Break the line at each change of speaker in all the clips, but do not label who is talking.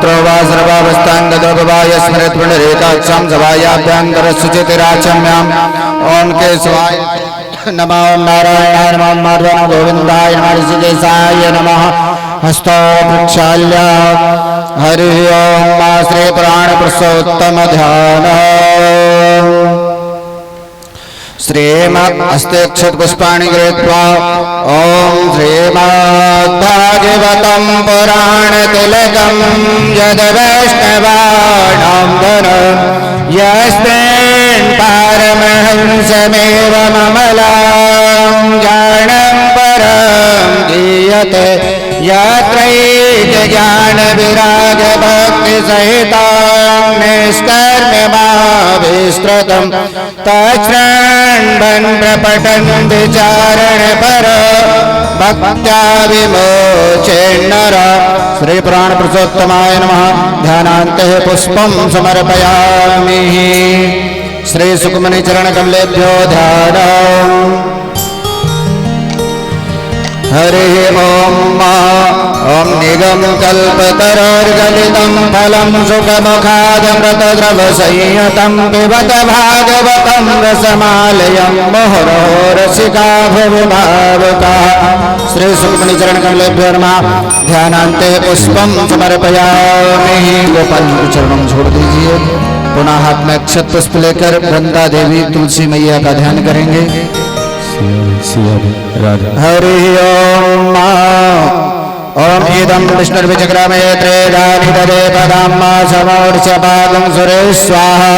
पुत्रो वा सर्वावस्थांगदोगवाय स्मृत पुंडरीकाक्षं सभायाभ्यन्तरस्सुचितिराचम्याम् ओम केशवाय नमः ओम नारायणाय नमः माधवाय गोविंदाय नमः ऋषिकेशाय नमः हस्तो प्रक्षाल्य हरि ओम श्री पुराण पुरुषोत्तम ध्यान श्रीमद् पुष्पाणि गृहीत्वा ओम श्रीमद्भागवतं पुराण तिलकं यद् वैष्णवानां धनं यस्मिन् पारमहंसमेव ममलां ज्ञानं परं गीयते यत्रैक ज्ञान विराग भक्ति सहितं निष्कर्म्यमाविष्कृतं तच्छृण्वन् प्रपठन् विचारण पर भक्त्या विमोचेन्नर। श्री पुराण पुरुषोत्तमाय नमः। ध्यानान्ते पुष्पं समर्पयामि। श्री सुखमणि चरण कमलेभ्यो ध्यानम्। हरि ओम ओम निगम कल्पतरोर्गलितं फलं सुखमुखादमृतद्रव संयुतं पिबत भागवतं रसमालयं मुहुरहो रसिका भुवि भावुकाः। श्री सुखमणि चरण कमलेभ्यो नमः। ध्यानान्ते पुष्पं समर्पयामि। गोपाल के चरणों में छोड़ दीजिए। पुनः हाथ में अक्षत पुष्प लेकर वृंदा देवी तुलसी मैया का ध्यान करेंगे। हरि ओम ओम इदं विष्णुर्विचक्रमे त्रेदानि तदे पदाम्मा समोर्चपादं सुरेश स्वाहा।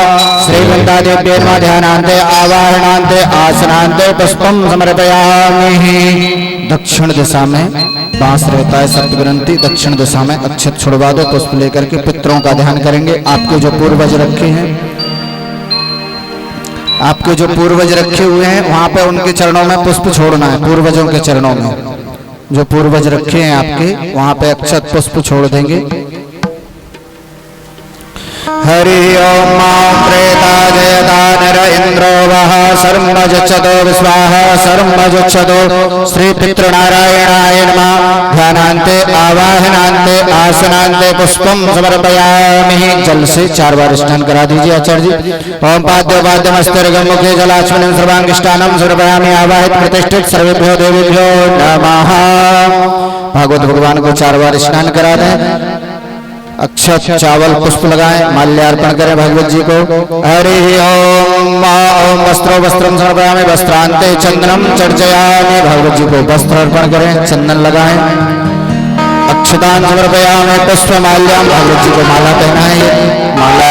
श्रीवृन्दादेव्यै नमः। ध्यानान्ते आवाहनान्ते आसनान्ते पुष्पं समर्पयामि। दक्षिण दिशा में बांस रहता है सप्तग्रंथि। दक्षिण दिशा में अक्षत छुड़वा दो। पुष्प लेकर के पितरों का ध्यान करेंगे। आपके जो पूर्वज रखे हैं, आपके जो पूर्वज रखे हुए हैं वहां पे उनके चरणों में पुष्प छोड़ना है। पूर्वजों के चरणों में जो पूर्वज रखे हैं आपके वहां पे अक्षत पुष्प छोड़ देंगे। हरि ओम प्रेता जयता नर इंद्रो वः सर्वमजच्छतो विस्वाहा सर्वमजच्छतो। श्री पितृनारायणाय नमः। ध्यानान्ते आवाहनान्ते आसनान्ते पुष्पं समर्पयामि। जल से 4 बार स्नान करा दीजिए आचार्य जी। ओम पाद्योपाद्यमस्तर्गं मुखे जलाचमनं सर्वांगिष्टानं समर्पयामि। आवाहित प्रतिष्ठित सर्वेभ्यो देवेभ्यो नमः। भागवत भगवान को 4 बार स्नान करा दें। अक्षत चावल पुष्प लगाएं। माल्यार्पण करें भागवत जी को। हरि ओम ओम वस्त्रो वस्त्रम समर्पयामि। वस्त्रांते चंदनम चर्चयामि। भागवत जी को वस्त्र अर्पण करें, चंदन लगाएं। अक्षतान समर्पयामि पुष्प माल्याम। भागवत जी को माला पहनाएं। माला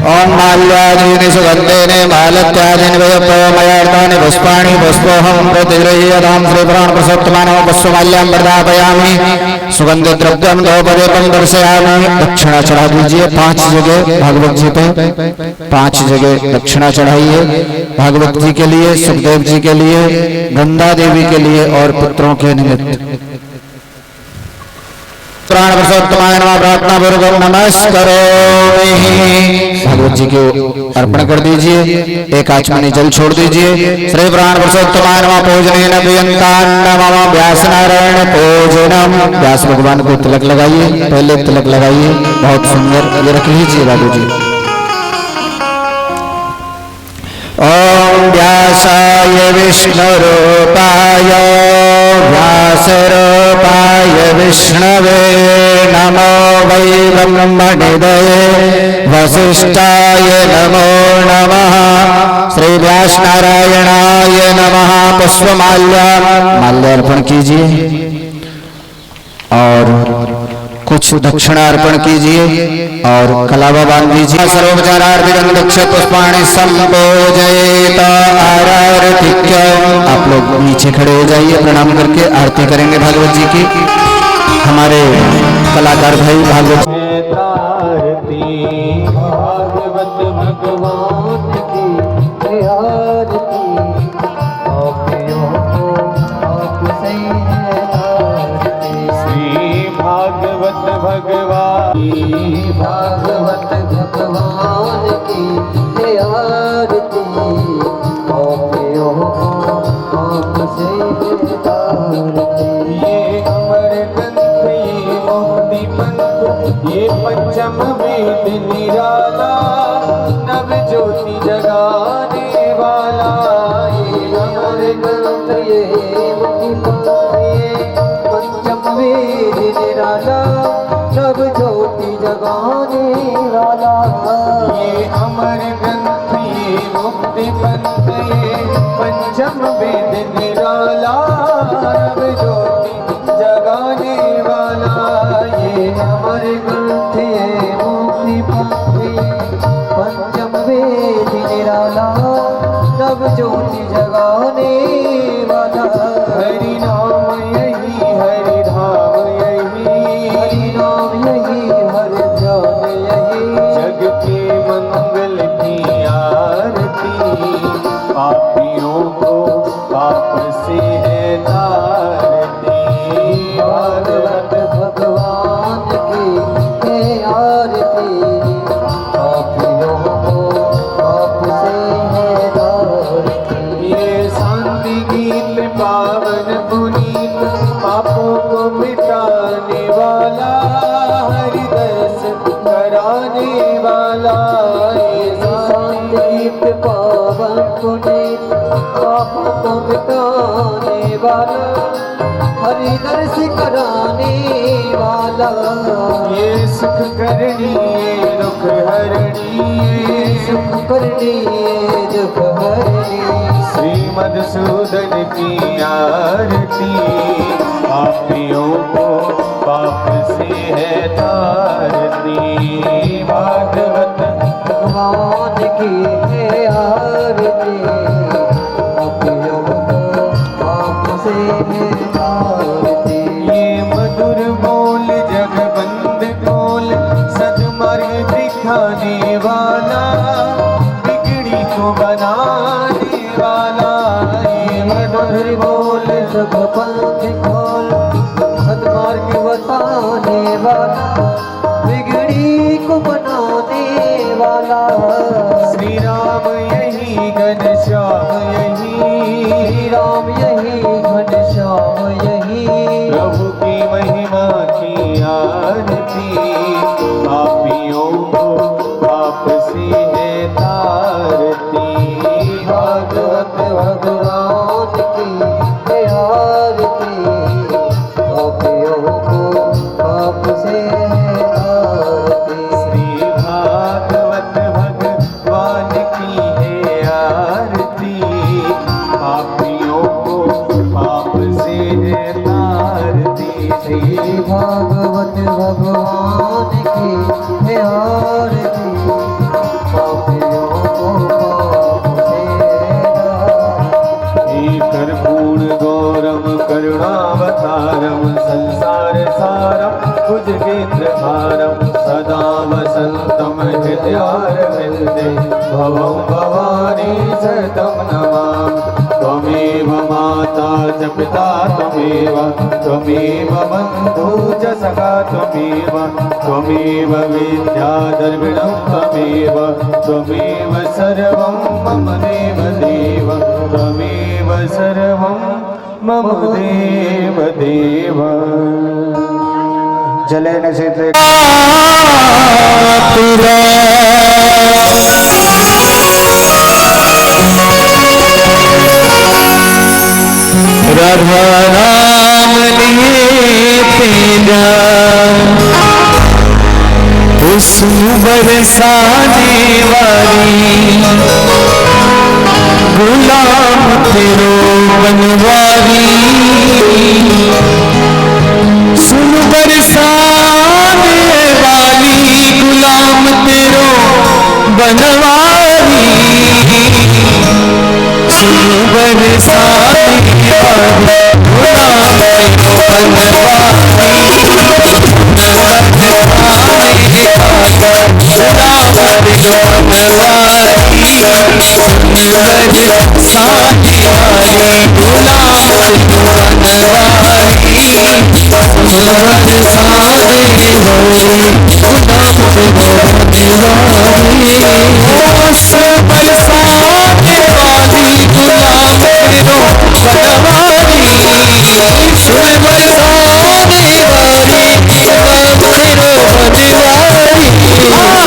ओम माल्यादीनि सुगंधेने मालत्यादीनि वयोमयार्तानि पुष्पाणि पुष्पोऽहं प्रतिगृह्यतां। श्री पुराण पुरुषोत्तमानो पुष्पमाल्यां वर्धापयामि। सुगंधित द्रव्यं धूपदीपं दर्शयामि। दक्षिणा चढ़ा दीजिए 5 जगह भागवत जी पे। 5 जगह दक्षिणा चढ़ाइए भागवत जी के लिए, सुखदेव जी के लिए, गंगा देवी के लिए और पुत्रों के निमित्त। पुराण पुरुषोत्तमाय नमः। प्रार्थना पूर्वक नमस्करोमि। भागवत जी को अर्पण कर दीजिए। 1 आचमनी जल छोड़ दीजिए। श्री पुराण पुरुषोत्तमाय नमः। पूजनेन प्रियंतान्नमः व्यास नारायण पूजनम। व्यास भगवान को तिलक लगाइए। पहले तिलक लगाइए, बहुत सुंदर। ये रख लीजिए बाबू जी। ओम व्यासाय विष्णुरूपाय व्यासरूपाय विष्णवे नमो वै ब्रह्मनिधये वसिष्ठाय नमो नमः। श्री व्यास नारायणाय नमः। माल्यार्पण कीजिए और कुछ दक्षिणार्पण कीजिए और कलावा बांध दीजिए। सर्वोपचारार्थिकं दक्षिण पुष्पाणि संपूजयेत आरतिक्यम्। आप लोग नीचे खड़े हो जाइए। प्रणाम करके आरती करेंगे भागवत जी की। हमारे कलाकार भाई भागवत
भागवत भगवान की आरती। आपसे ये अमर
वेद निराला नव ज्योति जगाने वाला ये अमर ग्रंथ ये मुक्ति पाए पंचम वेद निराला नव ज्योति जगाने वाला ये अमर ग्रंथ ये मुक्ति पंथ ये पंचम वेद निराला नव ज्योति जगाने वाला ये अमर ग्रंथ ये मुक्ति पंथ ये पंचम वेद निराला नव ज्योति जगाने वाला हरि नाम यही हरि धाम यही हरि नाम यही हर ध्यान यही जग के मंगल की आरती पापियों को पाप से है तारती भागवत भगवान की है आरती पापियों को पाप से है तारती ये शांति गीत पावन पुनीत पापों को मिटाने वाला हरि दर्शन कराने वाला ये शांति गीत पावन पुनीत पापों को मिटाने वाला हरि दर्शन कराने वाला ये सुख करनी ये दुख हरणी ये सुख करनी ये दुख हरणी श्री मधुसूदन की आरती पापियों को पाप से है तारती भागवत भगवान की है आरती पापियों को पाप से है तारती ये मधुर बोल जग बंद खोल सदमार्ग दिखाने वाला बिगड़ी को बनाने वाला ये मधुर बोल जग बंद खोल सदमार्ग बताने वाला बिगड़ी को बनाने वाला श्री राम यही घनश्याम यही श्री राम यही घनश्याम यही प्रभु की महिमा की आरती पापियों को पाप से है तारती भागवत भगवान की है आरती पापियों को पाप से है तारती श्री भागवत भगवान की है आरती पापियों को पाप से है तारती श्री भागवत भगवान की है आरती पापियों को पाप से है कर्पूर गौरम करुणावतारम संसार सारम भुजगेन्द्रहारम सदा वसंतम हृदयारविन्दे भवं भवानी सततं नमामि त्वमेव माता च पिता त्वमेव बन्धु च सखा त्वमेव विद्या द्रविणं त्वमेव सर्वं मम देव त्वमेव सर्वं मम देव
जलेन क्षेत्रे
राधा राम लिए तेरा कुसुम बरसाने वाली गुलाम तेरो बनवारी सुन बरसाने वाली गुलाम तेरो बनवारी सुन बरसाने वाली गुलाम तेरो बनवारी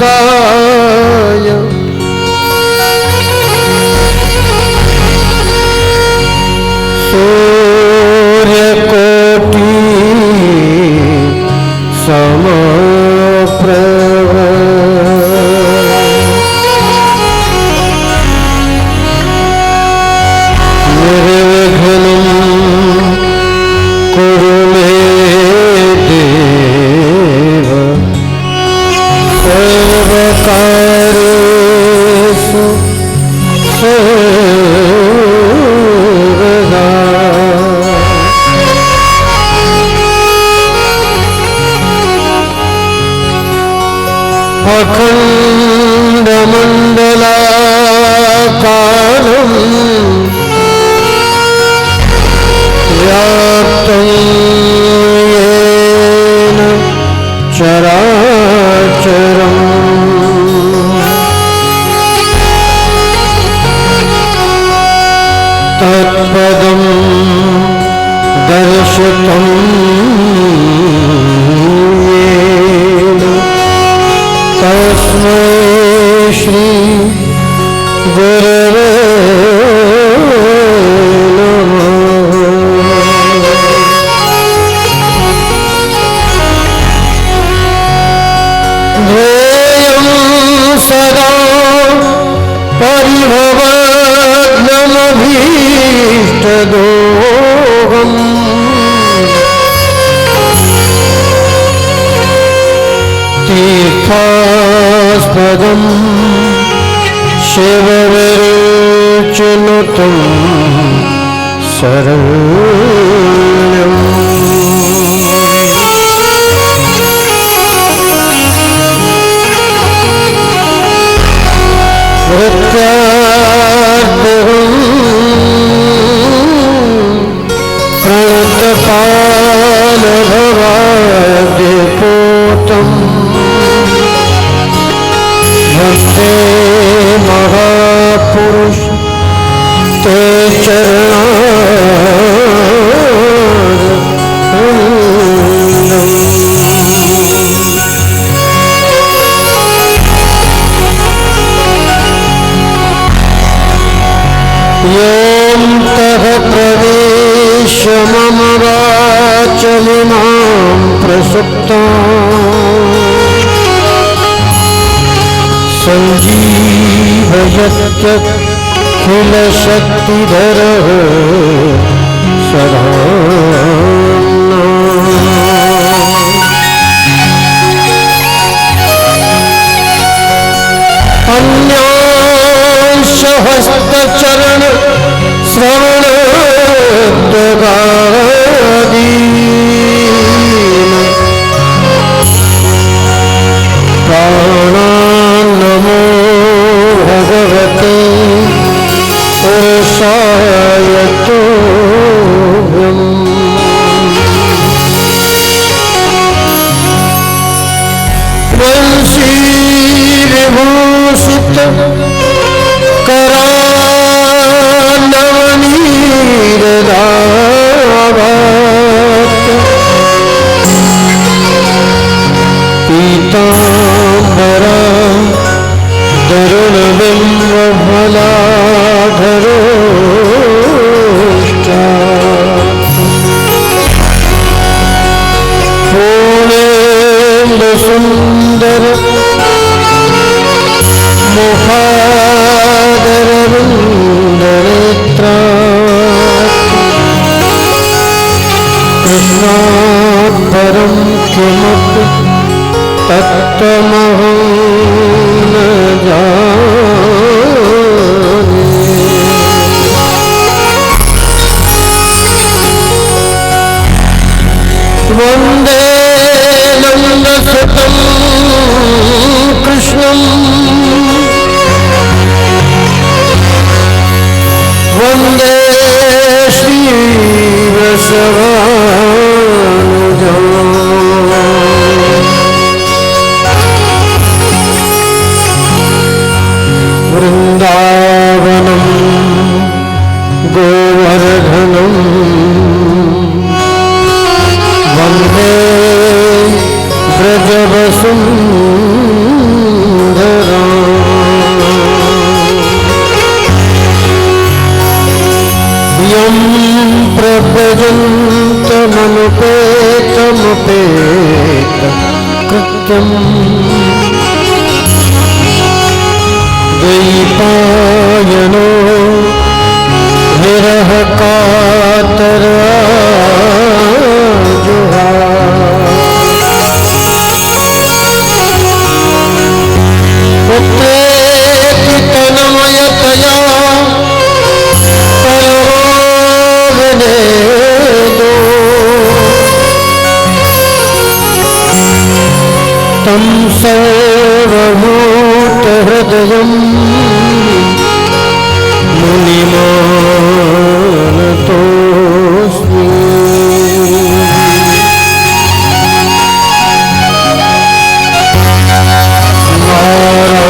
शिवाय सूर्यकोटि समप्रभ निर्विघ्नं कुरु मे देव सर्वकार्येषु सर्वदा। अखण्डमण्डलाकारं व्याप्तं येन चराचरम् तत्पदं दर्शितं येन तस्मै श्री गुरवे ध्येयं सदा परिभवग्नमभीष्टदोहम् तीर्थास्पदं शिवविरचिनुतं शरण्यम् भृत्यार्दहं प्रणतपालभवाद्यपूतम् वन्दे महापुरुष ते योऽन्तः प्रवेश्य मम वाचमिमां प्रसुप्ताम् सञ्जीवयत्यखिलशक्तिधरः सदा अन्यांश हस्तचरण श्रवणोद्गादीन् प्राणान् नमो भगवते पुरुषाय तुभ्यम्। वंशी विभूषित करानवनीरदाभात् पीताम्बरा तरुणबिम्बफलाधरोष्टात् पूर्णेन्दुसुन्दर मुखादरविन्दनेत्रात् कृष्णात् परं किमपि तत्त्वमहं न जाने। वन्दे नन्दसुतं कृष्णं वन्दे श्रीवत्सवानुजम्। द्वैपायनो विरह कातर पुत्रेति तन्मयतया परोवनेदो तं सर्वभूतहृदयं मुनिमानतोऽस्मि।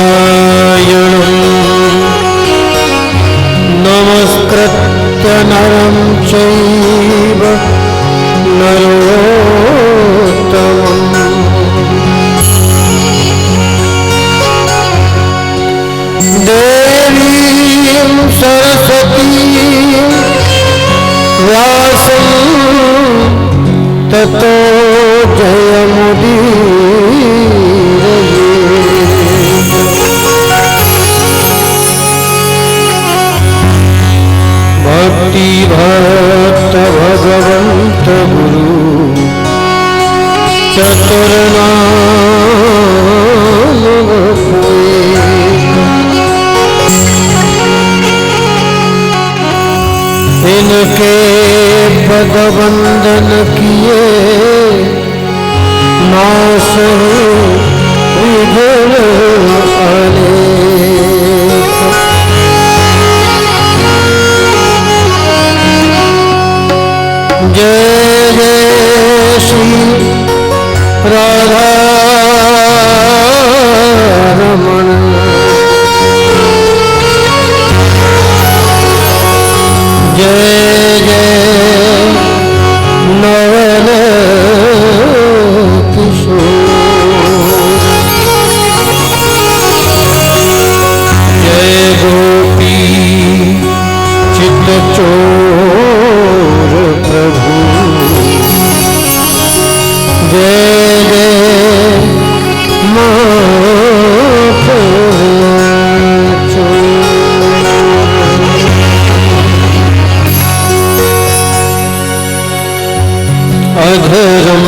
नारायणं नमस्कृत्य नरं चैव नरोत्तमम् देवीं सरस्वतीं व्यासं ततो जयमुदीरयेत्। भक्तिभक्त भगवन्त गुरु चतुर्नाम इनके पदवंदन किए नाश विघ्न अनेक। जय जय श्री राधा रमण जय जय नवल किशोर जय गोपी चित्त चोर प्रभु जय जय माख अधरं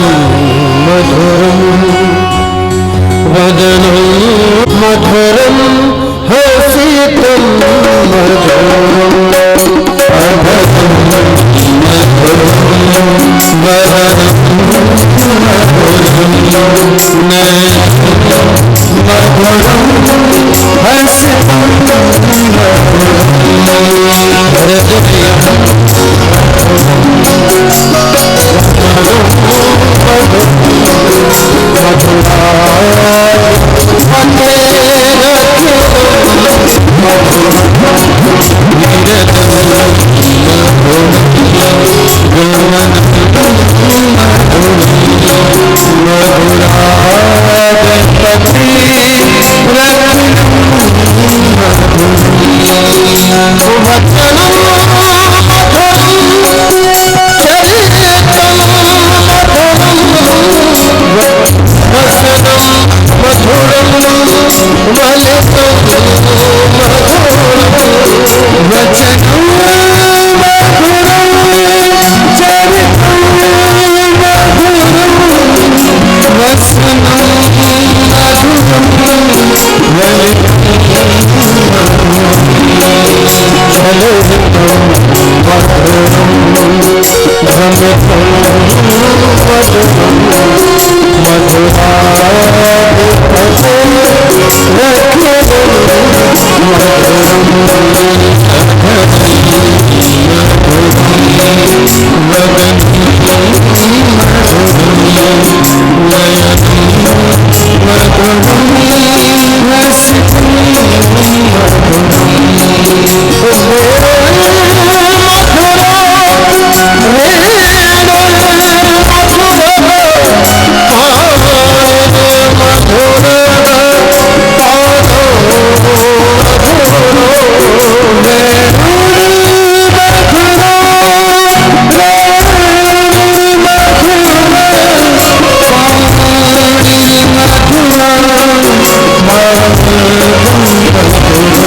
मधुरं वदनं मधुरं हसितं मधुरम् अधरं मधुरं वदनं मधुरं हसितं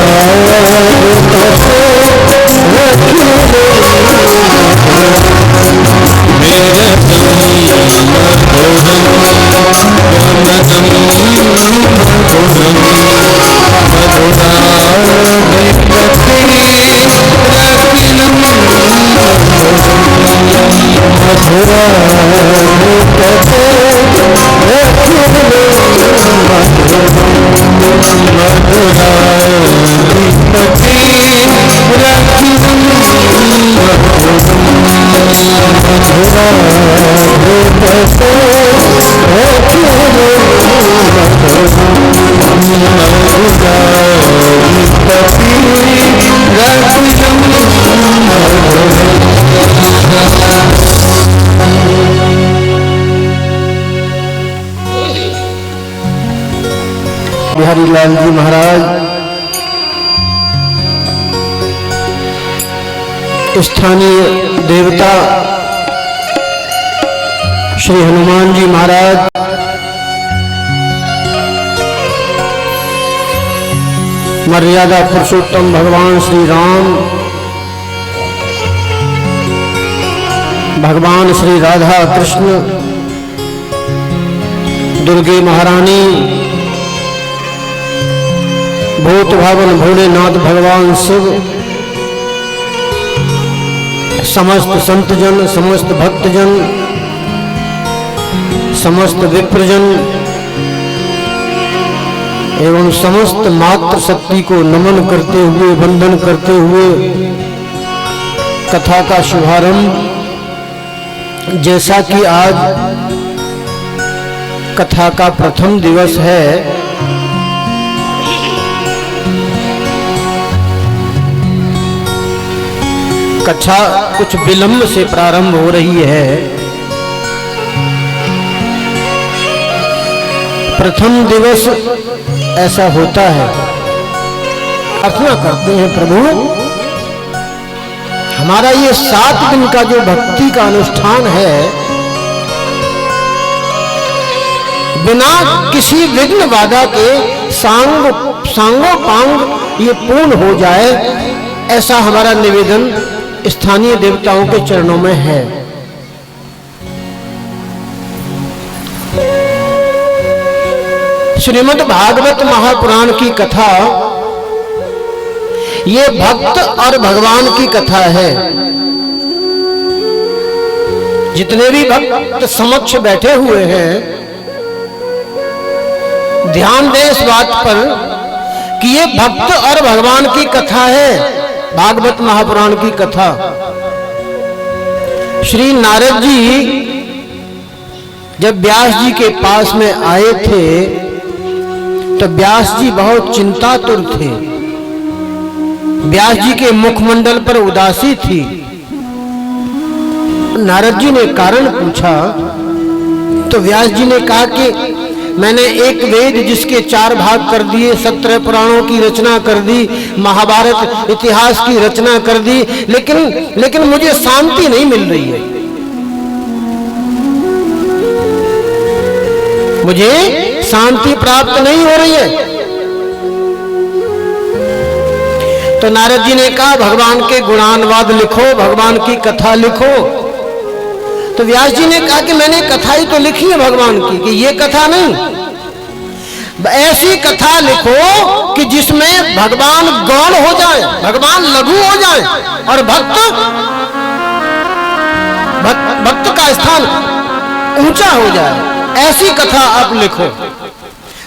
मधुरा हरिलाल जी महाराज, स्थानीय देवता श्री हनुमान जी महाराज, मर्यादा पुरुषोत्तम भगवान श्री राम, भगवान श्री राधा कृष्ण, दुर्गे महारानी, भूत भावन भोलेनाथ भगवान शिव, समस्त संतजन, समस्त भक्तजन, समस्त विप्रजन एवं समस्त मातृ शक्ति को नमन करते हुए, वंदन करते हुए कथा का शुभारंभ। जैसा कि आज कथा का प्रथम दिवस है, कथा कुछ विलंब से प्रारंभ हो रही है। प्रथम दिवस ऐसा होता है, प्रार्थना करते हैं प्रभु हमारा ये 7 दिन का जो भक्ति का अनुष्ठान है, बिना किसी विघ्न बाधा के सांगोपांग ये पूर्ण हो जाए, ऐसा हमारा निवेदन स्थानीय देवताओं के चरणों में है। श्रीमद् भागवत महापुराण की कथा ये भक्त और भगवान की कथा है। जितने भी भक्त समक्ष बैठे हुए हैं, ध्यान दें इस बात पर कि ये भक्त और भगवान की कथा है, भागवत महापुराण की कथा। श्री नारद जी जब व्यास जी के पास में आए थे तो व्यास जी बहुत चिंतातुर थे। व्यास जी के मुखमंडल पर उदासी थी। नारद जी ने कारण पूछा तो व्यास जी ने कहा कि मैंने एक वेद जिसके 4 भाग कर दिए, 17 पुराणों की रचना कर दी, महाभारत इतिहास की रचना कर दी, लेकिन मुझे शांति नहीं मिल रही है, मुझे शांति प्राप्त नहीं हो रही है। तो नारद जी ने कहा भगवान के गुणानुवाद लिखो, भगवान की कथा लिखो। तो व्यास जी ने कहा कि मैंने कथा ही तो लिखी है भगवान की, कि ये कथा नहीं, ऐसी कथा लिखो कि जिसमें भगवान गौण हो जाए, भगवान लघु हो जाए और भक्त का स्थान ऊंचा हो जाए, ऐसी कथा आप लिखो।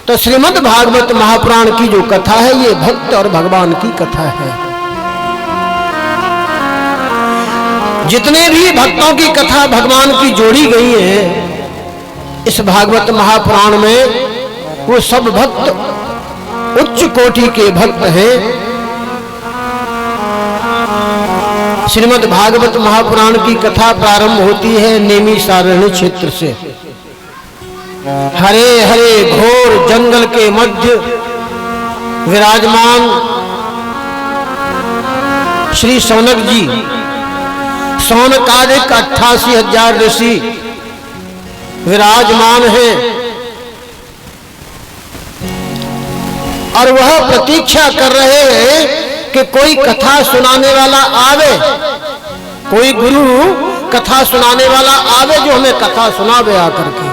तो श्रीमद् भागवत महापुराण की जो कथा है, ये भक्त और भगवान की कथा है। जितने भी भक्तों की कथा भगवान की जोड़ी गई है इस भागवत महापुराण में, वो सब भक्त उच्च कोटि के भक्त हैं। श्रीमद् भागवत महापुराण की कथा प्रारंभ होती है नैमिषारण्य क्षेत्र से। हरे हरे घोर जंगल के मध्य विराजमान श्री शौनक जी, शौनकादिक 88,000 ऋषि विराजमान हैं और वह प्रतीक्षा कर रहे हैं कि कोई कथा सुनाने वाला आवे, कोई गुरु कथा सुनाने वाला आवे जो हमें कथा सुनावे। आकर के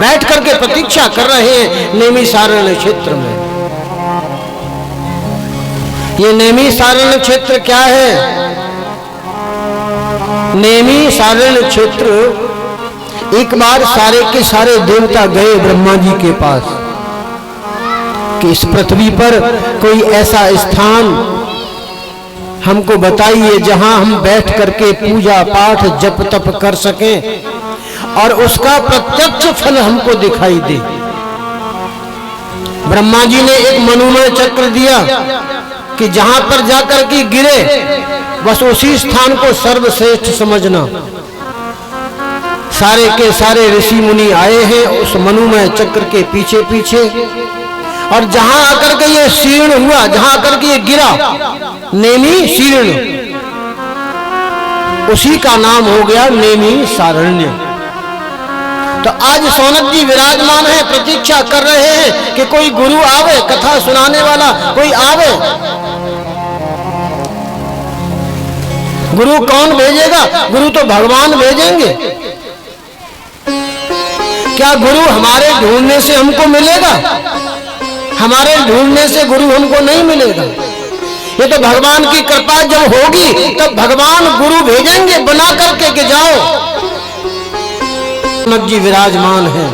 बैठ करके प्रतीक्षा कर रहे हैं नैमिषारण्य क्षेत्र में। ये नैमिषारण्य क्षेत्र क्या है? नैमिषारण्य क्षेत्र, एक बार सारे के सारे देवता गए ब्रह्मा जी के पास कि इस पृथ्वी पर कोई ऐसा स्थान हमको बताइए जहां हम बैठ करके पूजा पाठ जप तप कर सकें और उसका प्रत्यक्ष फल हमको दिखाई दे। ब्रह्मा जी ने एक मनोमय चक्र दिया कि जहां पर जाकर के गिरे बस उसी स्थान को सर्वश्रेष्ठ समझना। सारे के सारे ऋषि मुनि आए हैं उस मनुमय चक्र के पीछे पीछे। और जहां आकर के ये शीर्ण हुआ, जहां आकर के ये गिरा, नेमी शीर्ण, उसी का नाम हो गया नेमी सारण्य। तो आज सौनक जी विराजमान है, प्रतीक्षा कर रहे हैं कि कोई गुरु आवे, कथा सुनाने वाला कोई आवे। गुरु कौन भेजेगा? गुरु तो भगवान भेजेंगे। क्या गुरु हमारे ढूंढने से हमको मिलेगा? हमारे ढूंढने से गुरु हमको नहीं मिलेगा। ये तो भगवान की कृपा जब होगी तब भगवान गुरु भेजेंगे बना करके कि जाओ। सौनक जी विराजमान है।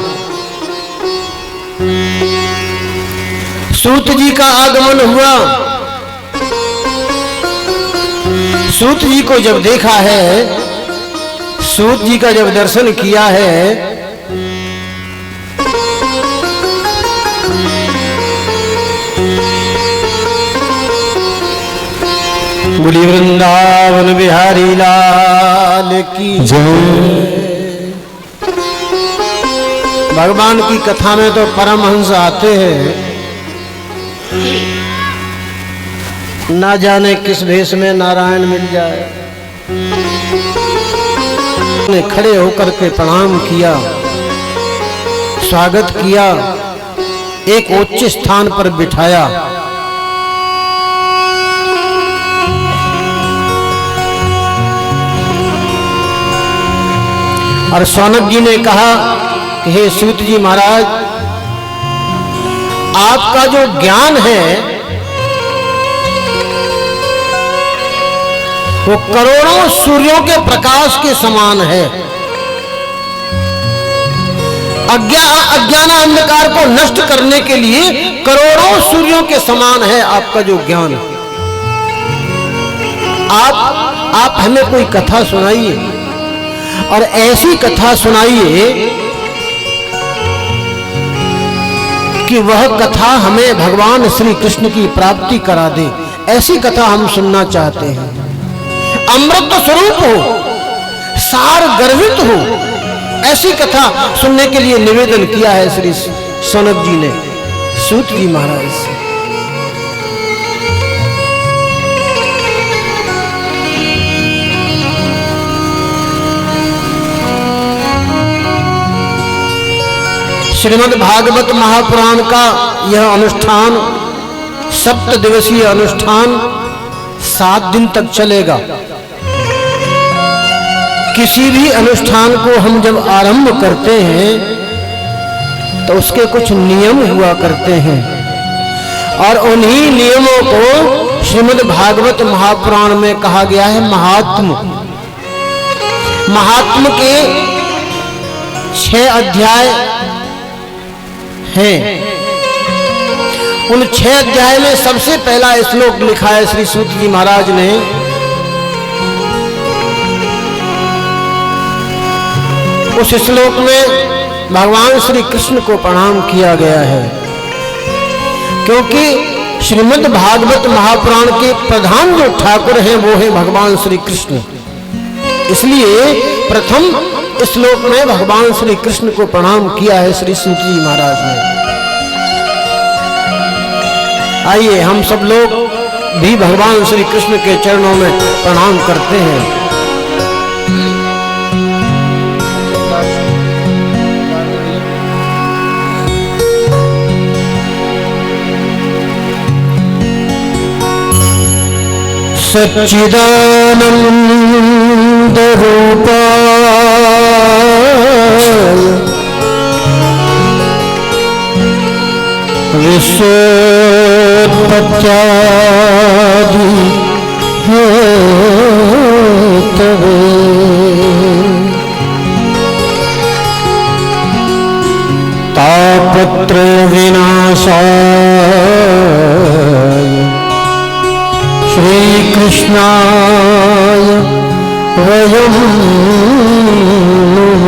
सूत जी का आगमन हुआ। सूत जी को जब देखा है, सूत जी का जब दर्शन किया है, बोली वृंदावन बिहारी लाल की जय। भगवान की कथा में तो परमहंस आते हैं, ना जाने किस भेष में नारायण मिल जाए। ने खड़े होकर के प्रणाम किया, स्वागत किया, एक उच्च स्थान पर बिठाया। और सौनक जी ने कहा कि हे सूत जी महाराज, आपका जो ज्ञान है वो करोड़ों सूर्यों के प्रकाश के समान है। अज्ञान अंधकार को नष्ट करने के लिए करोड़ों सूर्यों के समान है आपका जो ज्ञान। आप हमें कोई कथा सुनाइए, और ऐसी कथा सुनाइए कि वह कथा हमें भगवान श्री कृष्ण की प्राप्ति करा दे। ऐसी कथा हम सुनना चाहते हैं। अमृत स्वरूप हो, सार गर्वित हो, ऐसी कथा सुनने के लिए निवेदन किया है श्री सौनक जी ने सूत जी महाराज से। श्रीमद् भागवत महापुराण का यह अनुष्ठान 7 दिवसीय अनुष्ठान 7 दिन तक चलेगा। किसी भी अनुष्ठान को हम जब आरंभ करते हैं तो उसके कुछ नियम हुआ करते हैं, और उन्हीं नियमों को श्रीमद् भागवत महापुराण में कहा गया है महात्म। महात्म के 6 अध्याय हैं। उन 6 अध्याय में सबसे पहला श्लोक लिखा है श्री सूत जी महाराज ने। उस श्लोक में भगवान श्री कृष्ण को प्रणाम किया गया है, क्योंकि श्रीमद् भागवत महापुराण के प्रधान जो ठाकुर हैं वो है भगवान श्री कृष्ण। इसलिए प्रथम श्लोक में भगवान श्री कृष्ण को प्रणाम किया है श्री सूत जी महाराज ने। आइए हम सब लोग भी भगवान श्री कृष्ण के चरणों में प्रणाम करते हैं। सच्चिदानंद रूपाय विश्वोत्पत्त्यादि हेतवे तापत्रय विनाशाय श्री कृष्णाय वयम् नमः।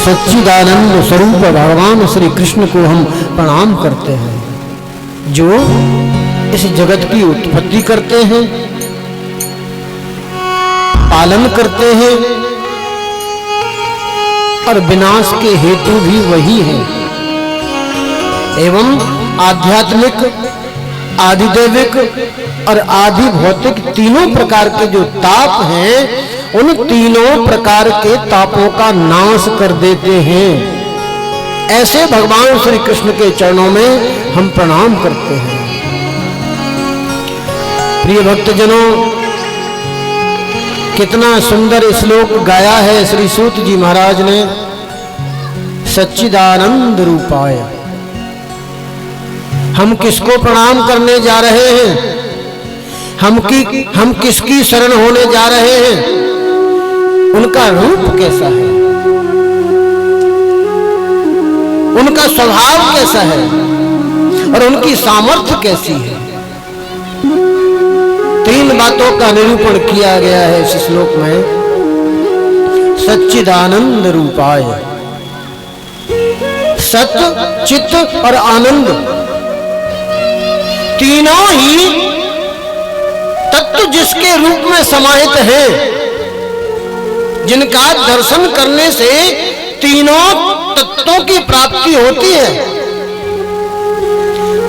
सच्चिदानंद स्वरूप भगवान श्री कृष्ण को हम प्रणाम करते हैं, जो इस जगत की उत्पत्ति करते हैं, पालन करते हैं और विनाश के हेतु भी वही है। एवं आध्यात्मिक, आधिदैविक और आधि भौतिक तीनों प्रकार के जो ताप हैं, उन तीनों प्रकार के तापों का नाश कर देते हैं। ऐसे भगवान श्री कृष्ण के चरणों में हम प्रणाम करते हैं। प्रिय भक्तजनों, कितना सुंदर श्लोक गाया है श्री सूत जी महाराज ने। सच्चिदानंद रूपाय। हम किसको प्रणाम करने जा रहे हैं? हम किसकी शरण होने जा रहे हैं? उनका रूप कैसा है, उनका स्वभाव कैसा है और उनकी सामर्थ्य कैसी है। तीन बातों का निरूपण किया गया है इस श्लोक में। सच्चिदानंद रूपाय, सत्य, चित्त और आनंद, तीनों ही तत्व जिसके रूप में समाहित है, जिनका दर्शन करने से तीनों तत्वों की प्राप्ति होती है,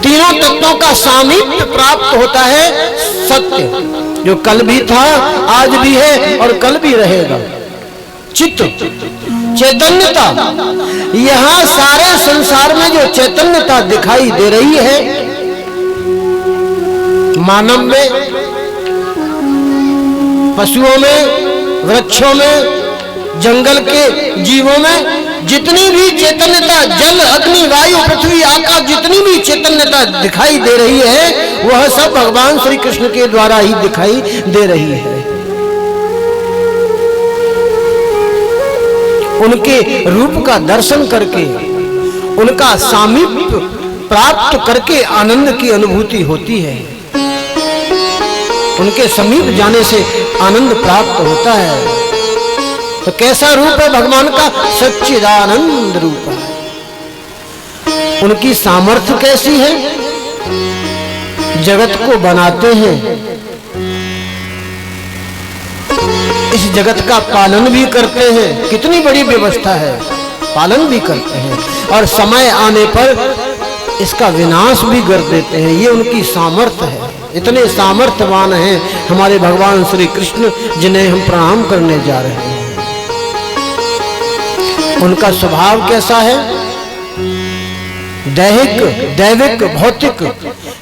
तीनों तत्वों का सामीप्य प्राप्त होता है। सत्य, जो कल भी था, आज भी है और कल भी रहेगा। चित्त, चैतन्यता, यहां सारे संसार में जो चैतन्यता दिखाई दे रही है, मानव में, पशुओं में, वृक्षों में, जंगल के जीवों में जितनी भी चैतन्यता, जल, अग्नि, वायु, पृथ्वी, आकाश, जितनी भी चैतन्यता दिखाई दे रही है, वह सब भगवान श्री कृष्ण के द्वारा ही दिखाई दे रही है। उनके रूप का दर्शन करके, उनका सामीप्य प्राप्त करके आनंद की अनुभूति होती है। उनके समीप जाने से आनंद प्राप्त होता है। तो कैसा रूप है भगवान का? सच्चिदानंद रूप है। उनकी सामर्थ्य कैसी है? जगत को बनाते हैं, इस जगत का पालन भी करते हैं। कितनी बड़ी व्यवस्था है, पालन भी करते हैं और समय आने पर इसका विनाश भी कर देते हैं। ये उनकी सामर्थ्य है। इतने सामर्थ्यवान हैं हमारे भगवान श्री कृष्ण, जिन्हें हम प्रणाम करने जा रहे हैं। उनका स्वभाव कैसा है? दैहिक, दैविक, भौतिक,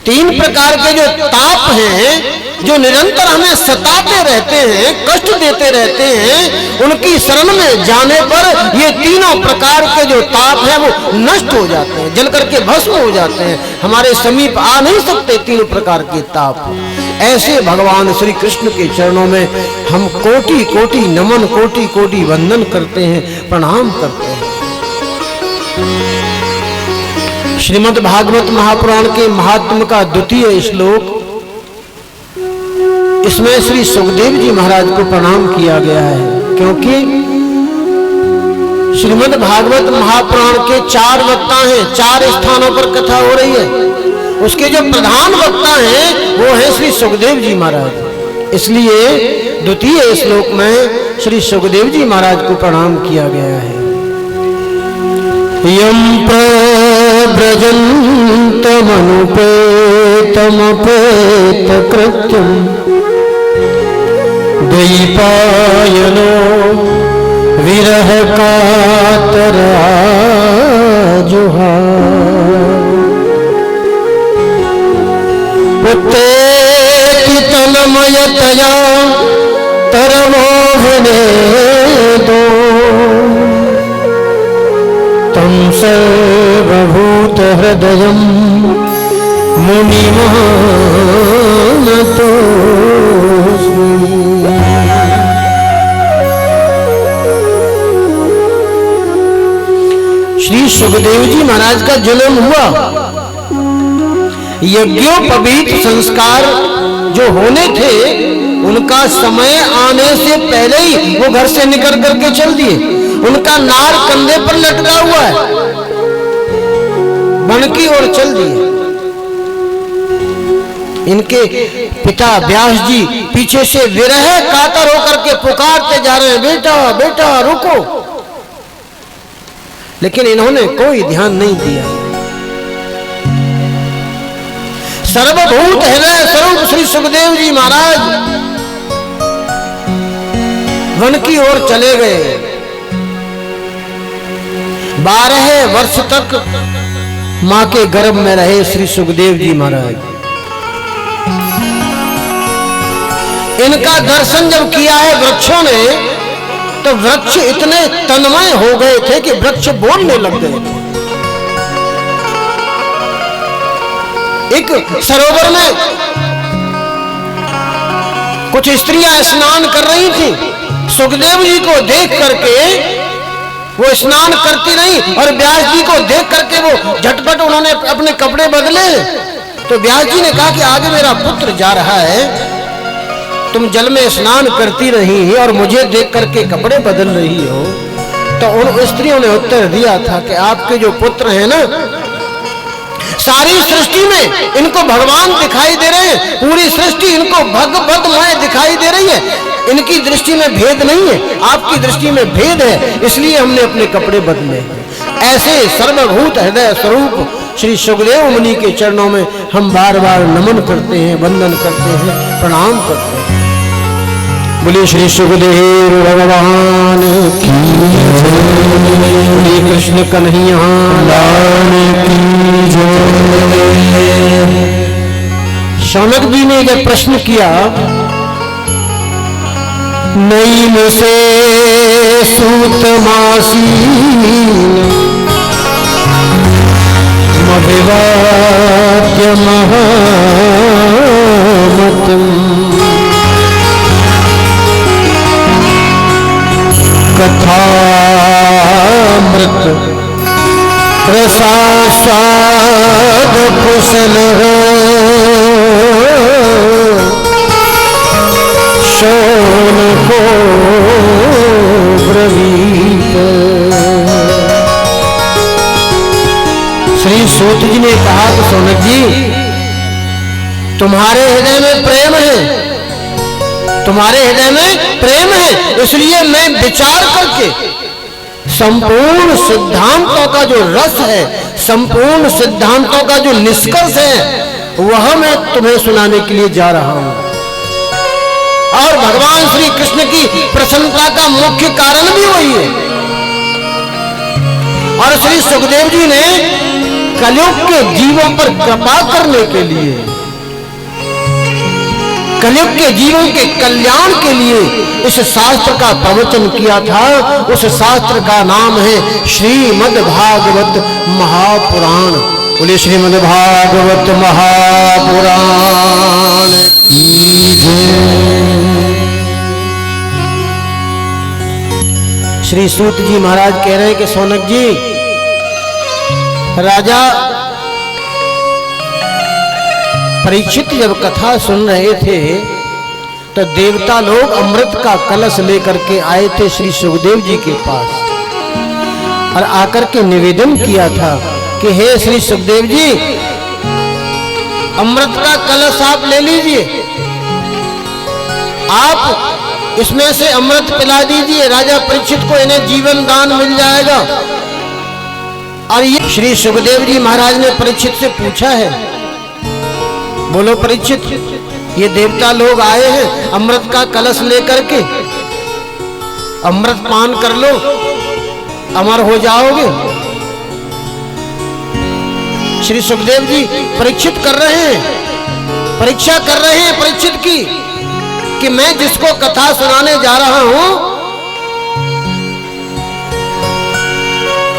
तीन प्रकार के जो ताप हैं, जो निरंतर हमें सताते रहते हैं, कष्ट देते रहते हैं, उनकी शरण में जाने पर ये तीनों प्रकार के जो ताप हैं वो नष्ट हो जाते हैं, जल करके भस्म हो जाते हैं। हमारे समीप आ नहीं सकते तीन प्रकार के ताप। ऐसे भगवान श्री कृष्ण के चरणों में हम कोटि कोटि नमन, कोटि कोटि वंदन करते हैं, प्रणाम करते हैं। श्रीमद् भागवत महापुराण के महात्म्य का द्वितीय श्लोक, इसमें श्री सुखदेव जी महाराज को प्रणाम किया गया है, क्योंकि श्रीमद् भागवत महापुराण के 4 वक्ता हैं, 4 स्थानों पर कथा हो रही है। उसके जो प्रधान वक्ता हैं वो है श्री सुखदेव जी महाराज। इसलिए द्वितीय श्लोक में श्री सुखदेव जी महाराज को प्रणाम किया गया है। यम प्रव्रजन्तमनुपेतमपेत कृत्यं द्वैपायनो विरह कातर आजुहार। उत्तेति तन्मयतया तरमोहने दो तं सर्वभूत हृदयं मुनिमानतोऽस्मि। श्री सुखदेव जी महाराज का जन्म हुआ। यज्ञोपवीत संस्कार जो होने थे, उनका समय आने से पहले ही वो घर से निकल करके चल दिए। उनका नार कंधे पर लटका हुआ है, वन की ओर चल दिए। इनके पिता व्यास जी पीछे से विरह कातर होकर के पुकारते जा रहे हैं, बेटा बेटा रुको, लेकिन इन्होंने कोई ध्यान नहीं दिया। सर्वभूत हृदय स्वरूप श्री सुखदेव जी महाराज वन की ओर चले गए। 12 वर्ष तक मां के गर्भ में रहे श्री सुखदेव जी महाराज। इनका दर्शन जब किया है वृक्षों ने, तो वृक्ष इतने तन्मय हो गए थे कि वृक्ष बोलने लग गए थे। एक सरोवर में कुछ स्त्रियां स्नान कर रही थी। सुखदेव जी को देख करके वो स्नान करती रही और व्यास जी को देख करके वो झटपट उन्होंने अपने कपड़े बदले। तो व्यास जी ने कहा कि आगे मेरा पुत्र जा रहा है, तुम जल में स्नान करती रही और मुझे देख करके कपड़े बदल रही हो। तो उन स्त्रियों ने उत्तर दिया था कि आपके जो पुत्र हैं ना, सारी सृष्टि में इनको भगवान दिखाई दे रहे हैं, पूरी सृष्टि इनको भगवतमय दिखाई दे रही है। इनकी दृष्टि में भेद नहीं है, आपकी दृष्टि में भेद है, इसलिए हमने अपने कपड़े बदले। ऐसे सर्वभूत हृदय स्वरूप श्री सुखदेव मुनि के चरणों में हम बार बार नमन करते हैं, वंदन करते हैं, प्रणाम करते हैं। बोलिए श्री सुखदेव भगवान की जय, श्री कृष्ण कन्हैया लाल की जय। शौनक जी ने जब प्रश्न किया, नैन से सूत मासी मभिवाक्य महामतम् कथामृत रसास्वाद कुशल शौनको ब्रवीत। श्री सूत जी ने कहा तो शौनक जी, तुम्हारे हृदय में प्रेम है, तुम्हारे हृदय में प्रेम है, इसलिए मैं विचार करके संपूर्ण सिद्धांतों का जो रस है, संपूर्ण सिद्धांतों का जो निष्कर्ष है, वह मैं तुम्हें सुनाने के लिए जा रहा हूं। और भगवान श्री कृष्ण की प्रसन्नता का मुख्य कारण भी वही है। और श्री सुखदेव जी ने कलयुग के जीवों पर कृपा करने के लिए, कलयुग के जीवों के कल्याण के लिए इस शास्त्र का प्रवचन किया था। उस शास्त्र का नाम है श्रीमद् भागवत महापुराण। बोले श्रीमद् भागवत महापुराण की जय। श्री सूत जी महाराज कह रहे हैं कि शौनक जी, राजा परीक्षित जब कथा सुन रहे थे तो देवता लोग अमृत का कलश लेकर के आए थे श्री सुखदेव जी के पास और आकर के निवेदन किया था कि हे श्री सुखदेव जी, अमृत का कलश आप ले लीजिए, आप इसमें से अमृत पिला दीजिए, राजा परीक्षित को इन्हें जीवन दान मिल जाएगा। और ये श्री सुखदेव जी महाराज ने परीक्षित से पूछा है, बोलो परीक्षित, ये देवता लोग आए हैं अमृत का कलश लेकर के, अमृत पान कर लो, अमर हो जाओगे। श्री सुखदेव जी परीक्षित कर रहे हैं, परीक्षा कर रहे हैं परीक्षित की कि मैं जिसको कथा सुनाने जा रहा हूं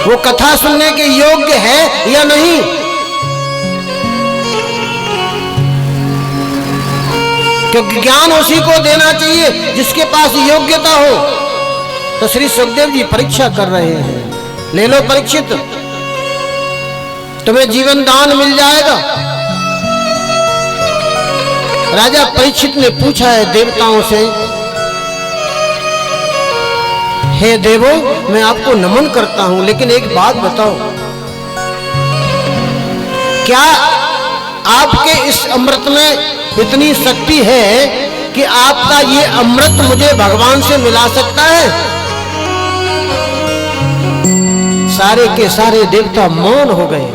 वो कथा सुनने के योग्य है या नहीं। क्योंकि ज्ञान उसी को देना चाहिए जिसके पास योग्यता हो। तो श्री सुखदेव जी परीक्षा कर रहे हैं, ले लो परीक्षित, तुम्हें जीवन दान मिल जाएगा। राजा परीक्षित ने पूछा है देवताओं से, हे देवो, मैं आपको नमन करता हूं, लेकिन एक बात बताओ, क्या आपके इस अमृत में इतनी शक्ति है कि आपका ये अमृत मुझे भगवान से मिला सकता है। सारे के सारे देवता मौन हो गए,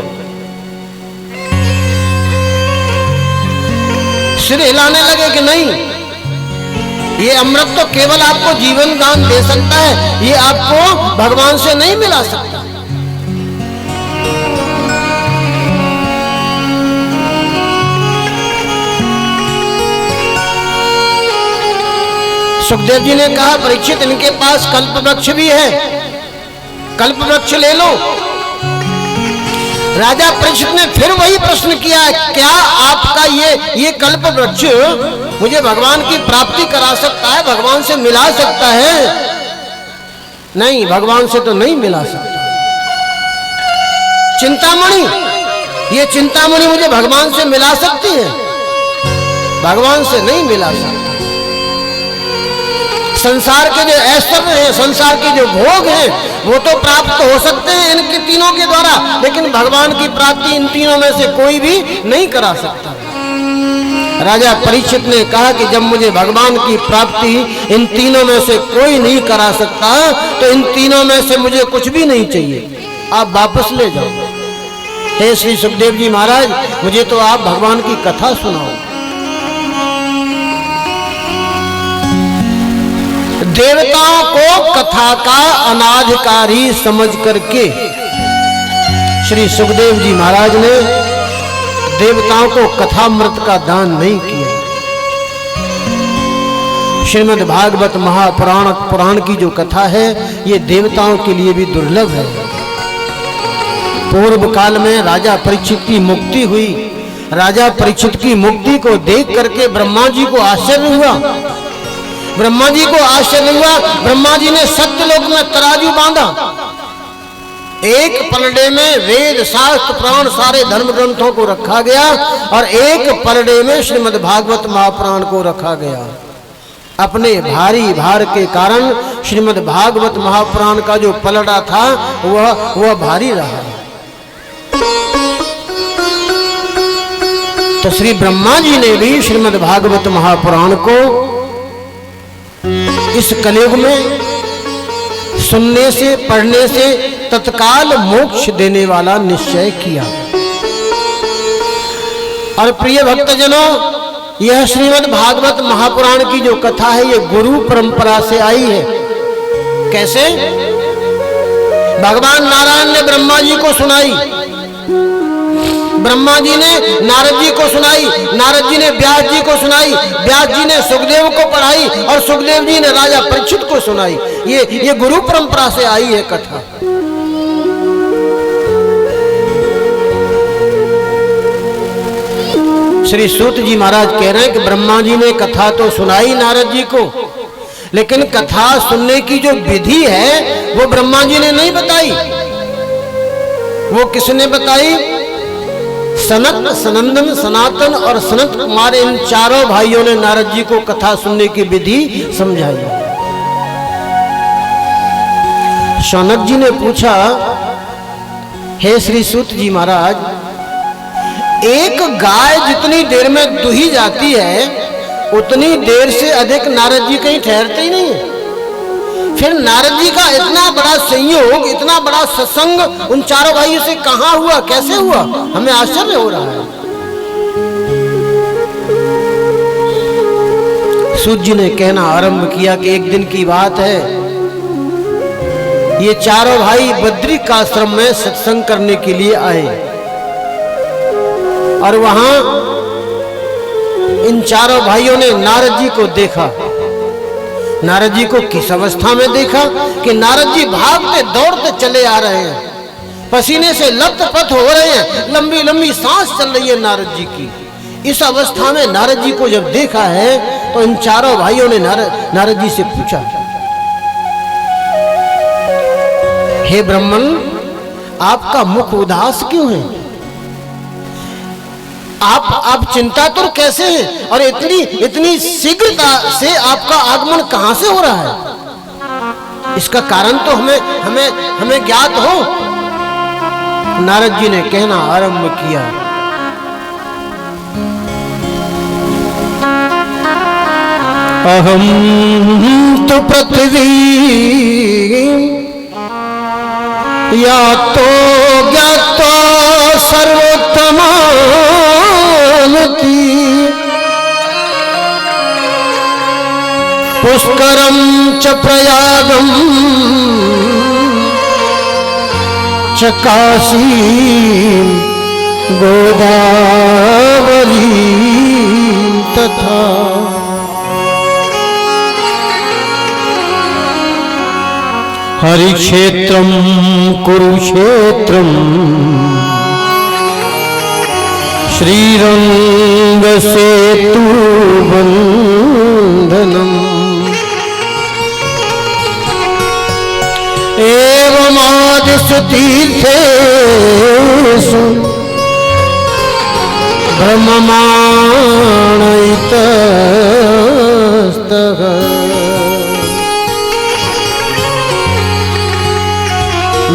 सिर हिलाने लगे कि नहीं, ये अमृत तो केवल आपको जीवन दान दे सकता है, ये आपको भगवान से नहीं मिला सकता। सुखदेव जी ने कहा, परीक्षित इनके पास कल्प वृक्ष भी है, कल्प वृक्ष ले लो। राजा परीक्षित ने फिर वही प्रश्न किया, क्या आपका ये कल्प वृक्ष मुझे भगवान की प्राप्ति करा सकता है, भगवान से मिला सकता है? नहीं, भगवान से तो नहीं मिला सकता। चिंतामणि, ये चिंतामणि मुझे भगवान से मिला सकती है? भगवान से नहीं मिला सकता। संसार के जो ऐश्वर्य है, संसार के जो भोग हैं, वो तो प्राप्त हो सकते हैं इनके तीनों के द्वारा, लेकिन भगवान की प्राप्ति इन तीनों में से कोई भी नहीं करा सकता। राजा परीक्षित ने कहा कि जब मुझे भगवान की प्राप्ति इन तीनों में से कोई नहीं करा सकता, तो इन तीनों में से मुझे कुछ भी नहीं चाहिए, आप वापस ले जाओ। हे श्री सुखदेव जी महाराज, मुझे तो आप भगवान की कथा सुनाओ। देवताओं को कथा का अनाधिकारी समझ करके श्री सुखदेव जी महाराज ने देवताओं को कथामृत का दान नहीं किया। श्रीमद् भागवत महापुराण की जो कथा है, ये देवताओं के लिए भी दुर्लभ है। पूर्व काल में राजा परीक्षित की मुक्ति हुई। राजा परीक्षित की मुक्ति को देख करके ब्रह्मा जी को आश्चर्य हुआ। ब्रह्मा जी को आश्चर्य हुआ। ब्रह्मा जी ने सत्यलोक में तराजू बांधा। एक पलड़े में वेद शास्त्र पुराण सारे धर्म ग्रंथों को रखा गया और एक पलड़े में श्रीमद् भागवत महापुराण को रखा गया। अपने भारी भार के कारण श्रीमद् भागवत महापुराण का जो पलड़ा था वह भारी रहा। तो श्री ब्रह्मा जी ने भी श्रीमद् भागवत महापुराण को इस कलयुग में सुनने से, पढ़ने से तत्काल मोक्ष देने वाला निश्चय किया। और प्रिय भक्तजनों, यह श्रीमद् भागवत महापुराण की जो कथा है, ये गुरु परंपरा से आई है। कैसे? भगवान नारायण ने ब्रह्मा जी को सुनाई, ब्रह्मा जी ने नारद जी को सुनाई, नारद जी ने व्यास जी को सुनाई, व्यास जी ने सुखदेव को पढ़ाई और सुखदेव जी ने राजा परीक्षित को सुनाई। ये गुरु परंपरा से आई है कथा। श्री सूत जी महाराज कह रहे हैं कि ब्रह्मा जी ने कथा तो सुनाई नारद जी को, लेकिन कथा सुनने की जो विधि है वो ब्रह्मा जी ने नहीं बताई। वो किसने बताई? सनत, सनंदन, सनातन और सनत कुमार, इन चारों भाइयों ने नारद जी को कथा सुनने की विधि समझाई। शौनक जी ने पूछा, हे श्री सूत जी महाराज, एक गाय जितनी देर में दुही जाती है उतनी देर से अधिक नारद जी कहीं ठहरते ही नहीं है। फिर नारद जी का इतना बड़ा संयोग, इतना बड़ा सत्संग उन चारों भाइयों से कहां हुआ, कैसे हुआ? हमें आश्चर्य हो रहा है। सूत जी ने कहना आरंभ किया कि एक दिन की बात है, ये चारों भाई बद्रिक आश्रम में सत्संग करने के लिए आए और वहां इन चारों भाइयों ने नारद जी को देखा। नारद जी को किस अवस्था में देखा कि नारद जी भागते दौड़ते चले आ रहे हैं, पसीने से लथपथ हो रहे हैं, लंबी लंबी सांस चल रही है नारद जी की। इस अवस्था में नारद जी को जब देखा है तो इन चारों भाइयों ने नारद जी से पूछा, हे ब्राह्मण, आपका मुख उदास क्यों है? आप चिंतातुर कैसे हैं और इतनी शीघ्रता से आपका आगमन कहां से हो रहा है? इसका कारण तो हमें ज्ञात हो। नारद जी ने कहना आरंभ किया, अहम तो पृथ्वी या तो ज्ञातो सर्वोत्तमामति पुष्करम च प्रयागम च काशी गोदावरी तथा हरिक्षेत्रम कुरुक्षेत्रम श्रीरंग सेतु बंधनम एवमादिषु तीर्थेषु भ्रममाणैतस्तः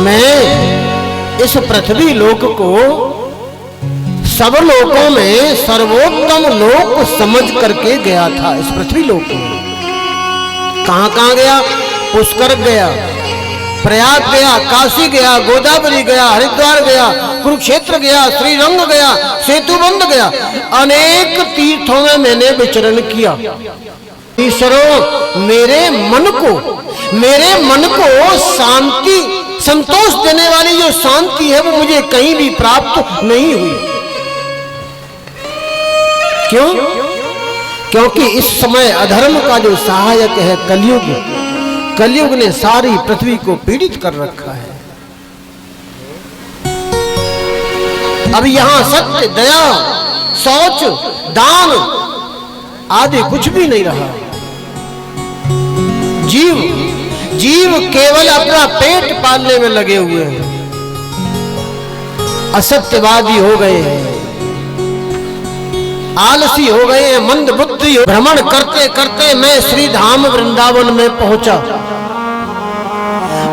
मैं इस पृथ्वी लोक को सब लोकों में सर्वोत्तम लोक समझ करके गया था। इस पृथ्वी लोक में कहां गया? पुष्कर गया, प्रयाग गया, काशी गया, गोदावरी गया, हरिद्वार गया, कुरुक्षेत्र गया, श्रीरंग गया, सेतुबंध गया। अनेक तीर्थों में मैंने विचरण किया। ईश्वरों मेरे मन को शांति संतोष देने वाली जो शांति है वो मुझे कहीं भी प्राप्त नहीं हुई। क्यों? क्योंकि इस समय अधर्म का जो सहायक है कलयुग ने सारी पृथ्वी को पीड़ित कर रखा है। अब यहां सत्य, दया, शौच, दान आदि कुछ भी नहीं रहा। जीव केवल अपना पेट पालने में लगे हुए हैं, असत्यवादी हो गए हैं, आलसी हो गए हैं, मंद बुद्धि। भ्रमण करते करते मैं श्री धाम वृंदावन में पहुंचा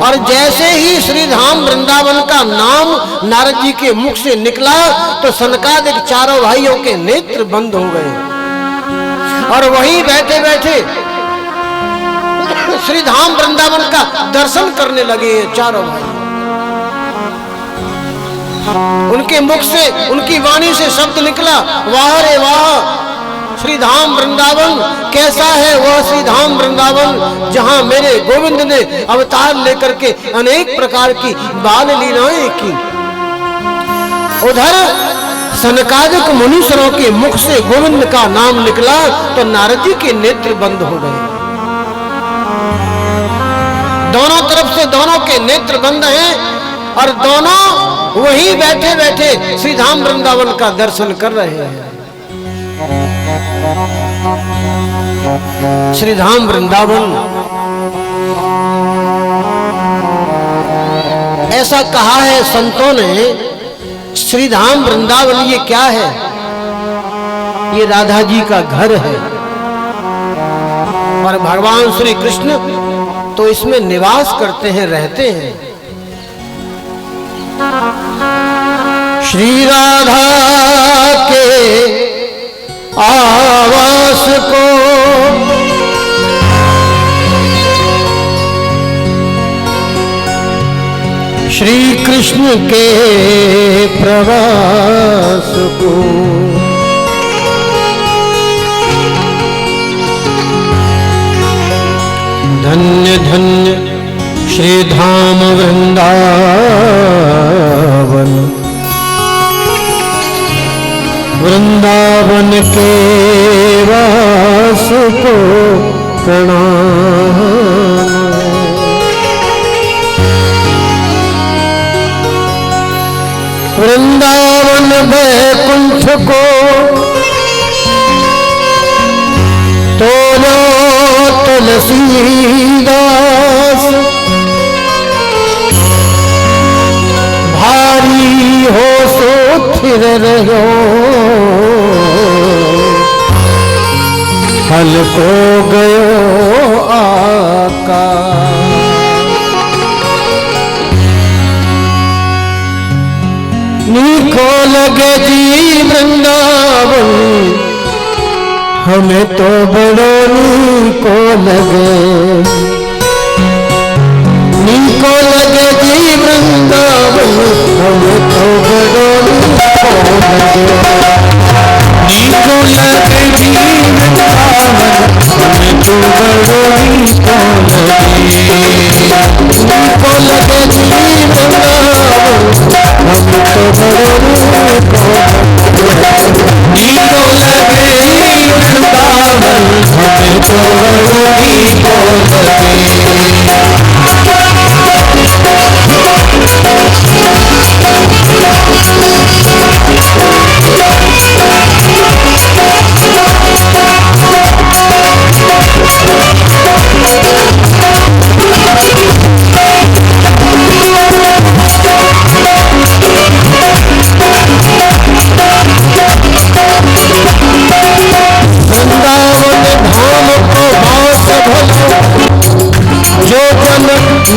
और जैसे ही श्री धाम वृंदावन का नाम नारद जी के मुख से निकला तो सनकादिक चारों भाइयों के नेत्र बंद हो गए और वहीं बैठे बैठे श्री धाम वृंदावन का दर्शन करने लगे चारों भाई। उनके मुख से, उनकी वाणी से शब्द निकला, वाह रे वाह, श्री धाम वृंदावन कैसा है वह श्री धाम वृंदावन जहां मेरे गोविंद ने अवतार लेकर के अनेक प्रकार की बाल लीलाएं की। उधर सनकादिक मुनीश्वरों के मुख से गोविंद का नाम निकला तो नारद जी के नेत्र बंद हो गए। दोनों तरफ से दोनों के नेत्र बंद हैं और दोनों वहीं बैठे बैठे श्री धाम वृंदावन का दर्शन कर रहे हैं। श्री धाम वृंदावन ऐसा कहा है संतों ने, श्री धाम वृंदावन ये क्या है? ये राधा जी का घर है और भगवान श्री कृष्ण तो इसमें निवास करते हैं, रहते हैं। श्री राधा के आवास को श्री कृष्ण के प्रवास को धन्य धन्य श्री धाम वृंदावन, वृंदावन के वास को प्रणाम। वृंदावन वैकुंठ को तोलो तुलसीदास, भारी हो सो फिर रहो हल को गयो आका। नीको लगे जी वृंदावन, हमें तो बड़ो नीको लगे। नीको लगे जी वृंदावन, हमें तो बड़ो नीको लगे। नीको लगे जी वृंदावन, हमें तो बड़ो नीको लगे। नीको लगे जी वृंदावन, हमें तो बड़ो नीको लगे। नीको लगे जी वृंदावन, हमें तो बड़ो नीको लगे।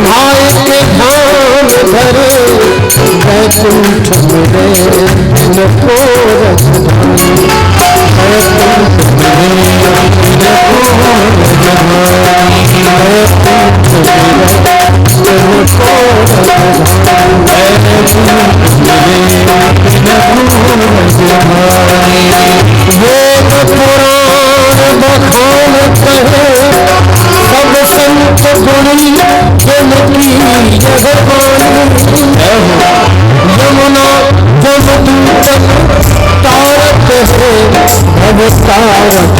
भाई के ध्यान धरे बैकुंठ मेरे इनको रखधानी। बैकुंठ मेरे इनको रखधानी। बैकुंठ मेरे इनको रखधानी। बैकुंठ मेरे इनको रखधानी। वेद पुराण बखान कहे सब संत गुणी जनकी जगवानी। यमुना जमदूतन तारक है भवतारक।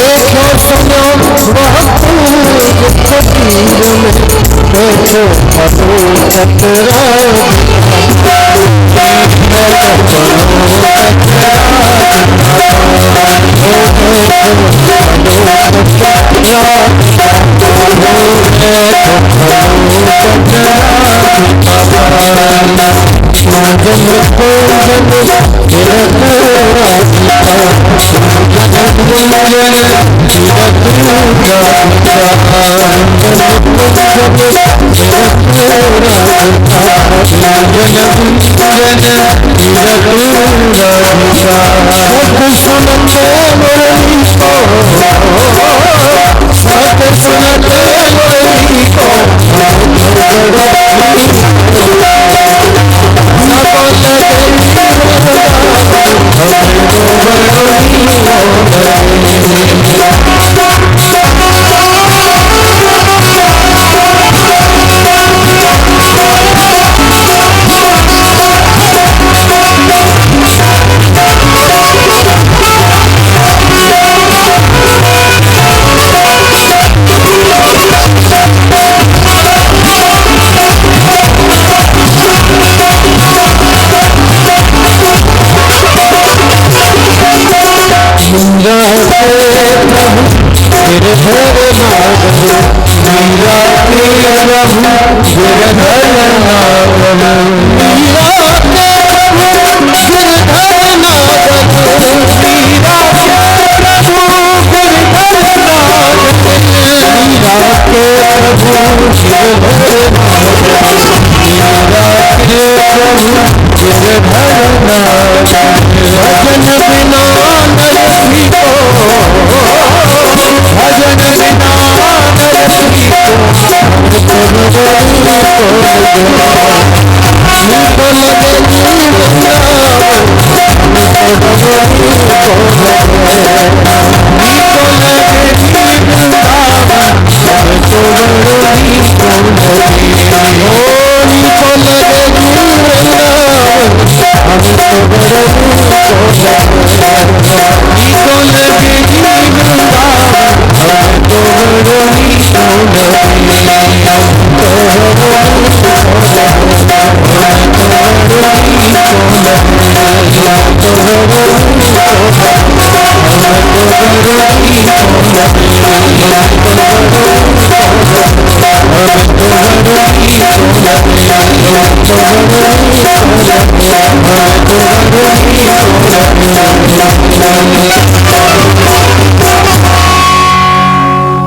जय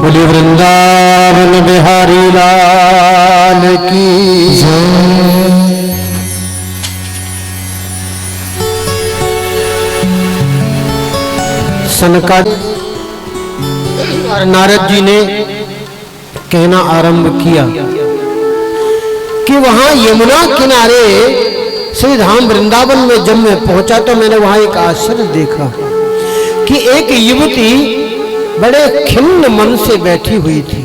बोले वृंदावन बिहारी लाल की सनकादिक और नारद जी ने कहना आरंभ किया कि वहां यमुना किनारे श्री धाम वृंदावन में जब मैं पहुंचा तो मैंने वहां एक आश्चर्य देखा कि एक युवती बड़े खिन्न मन से बैठी हुई थी।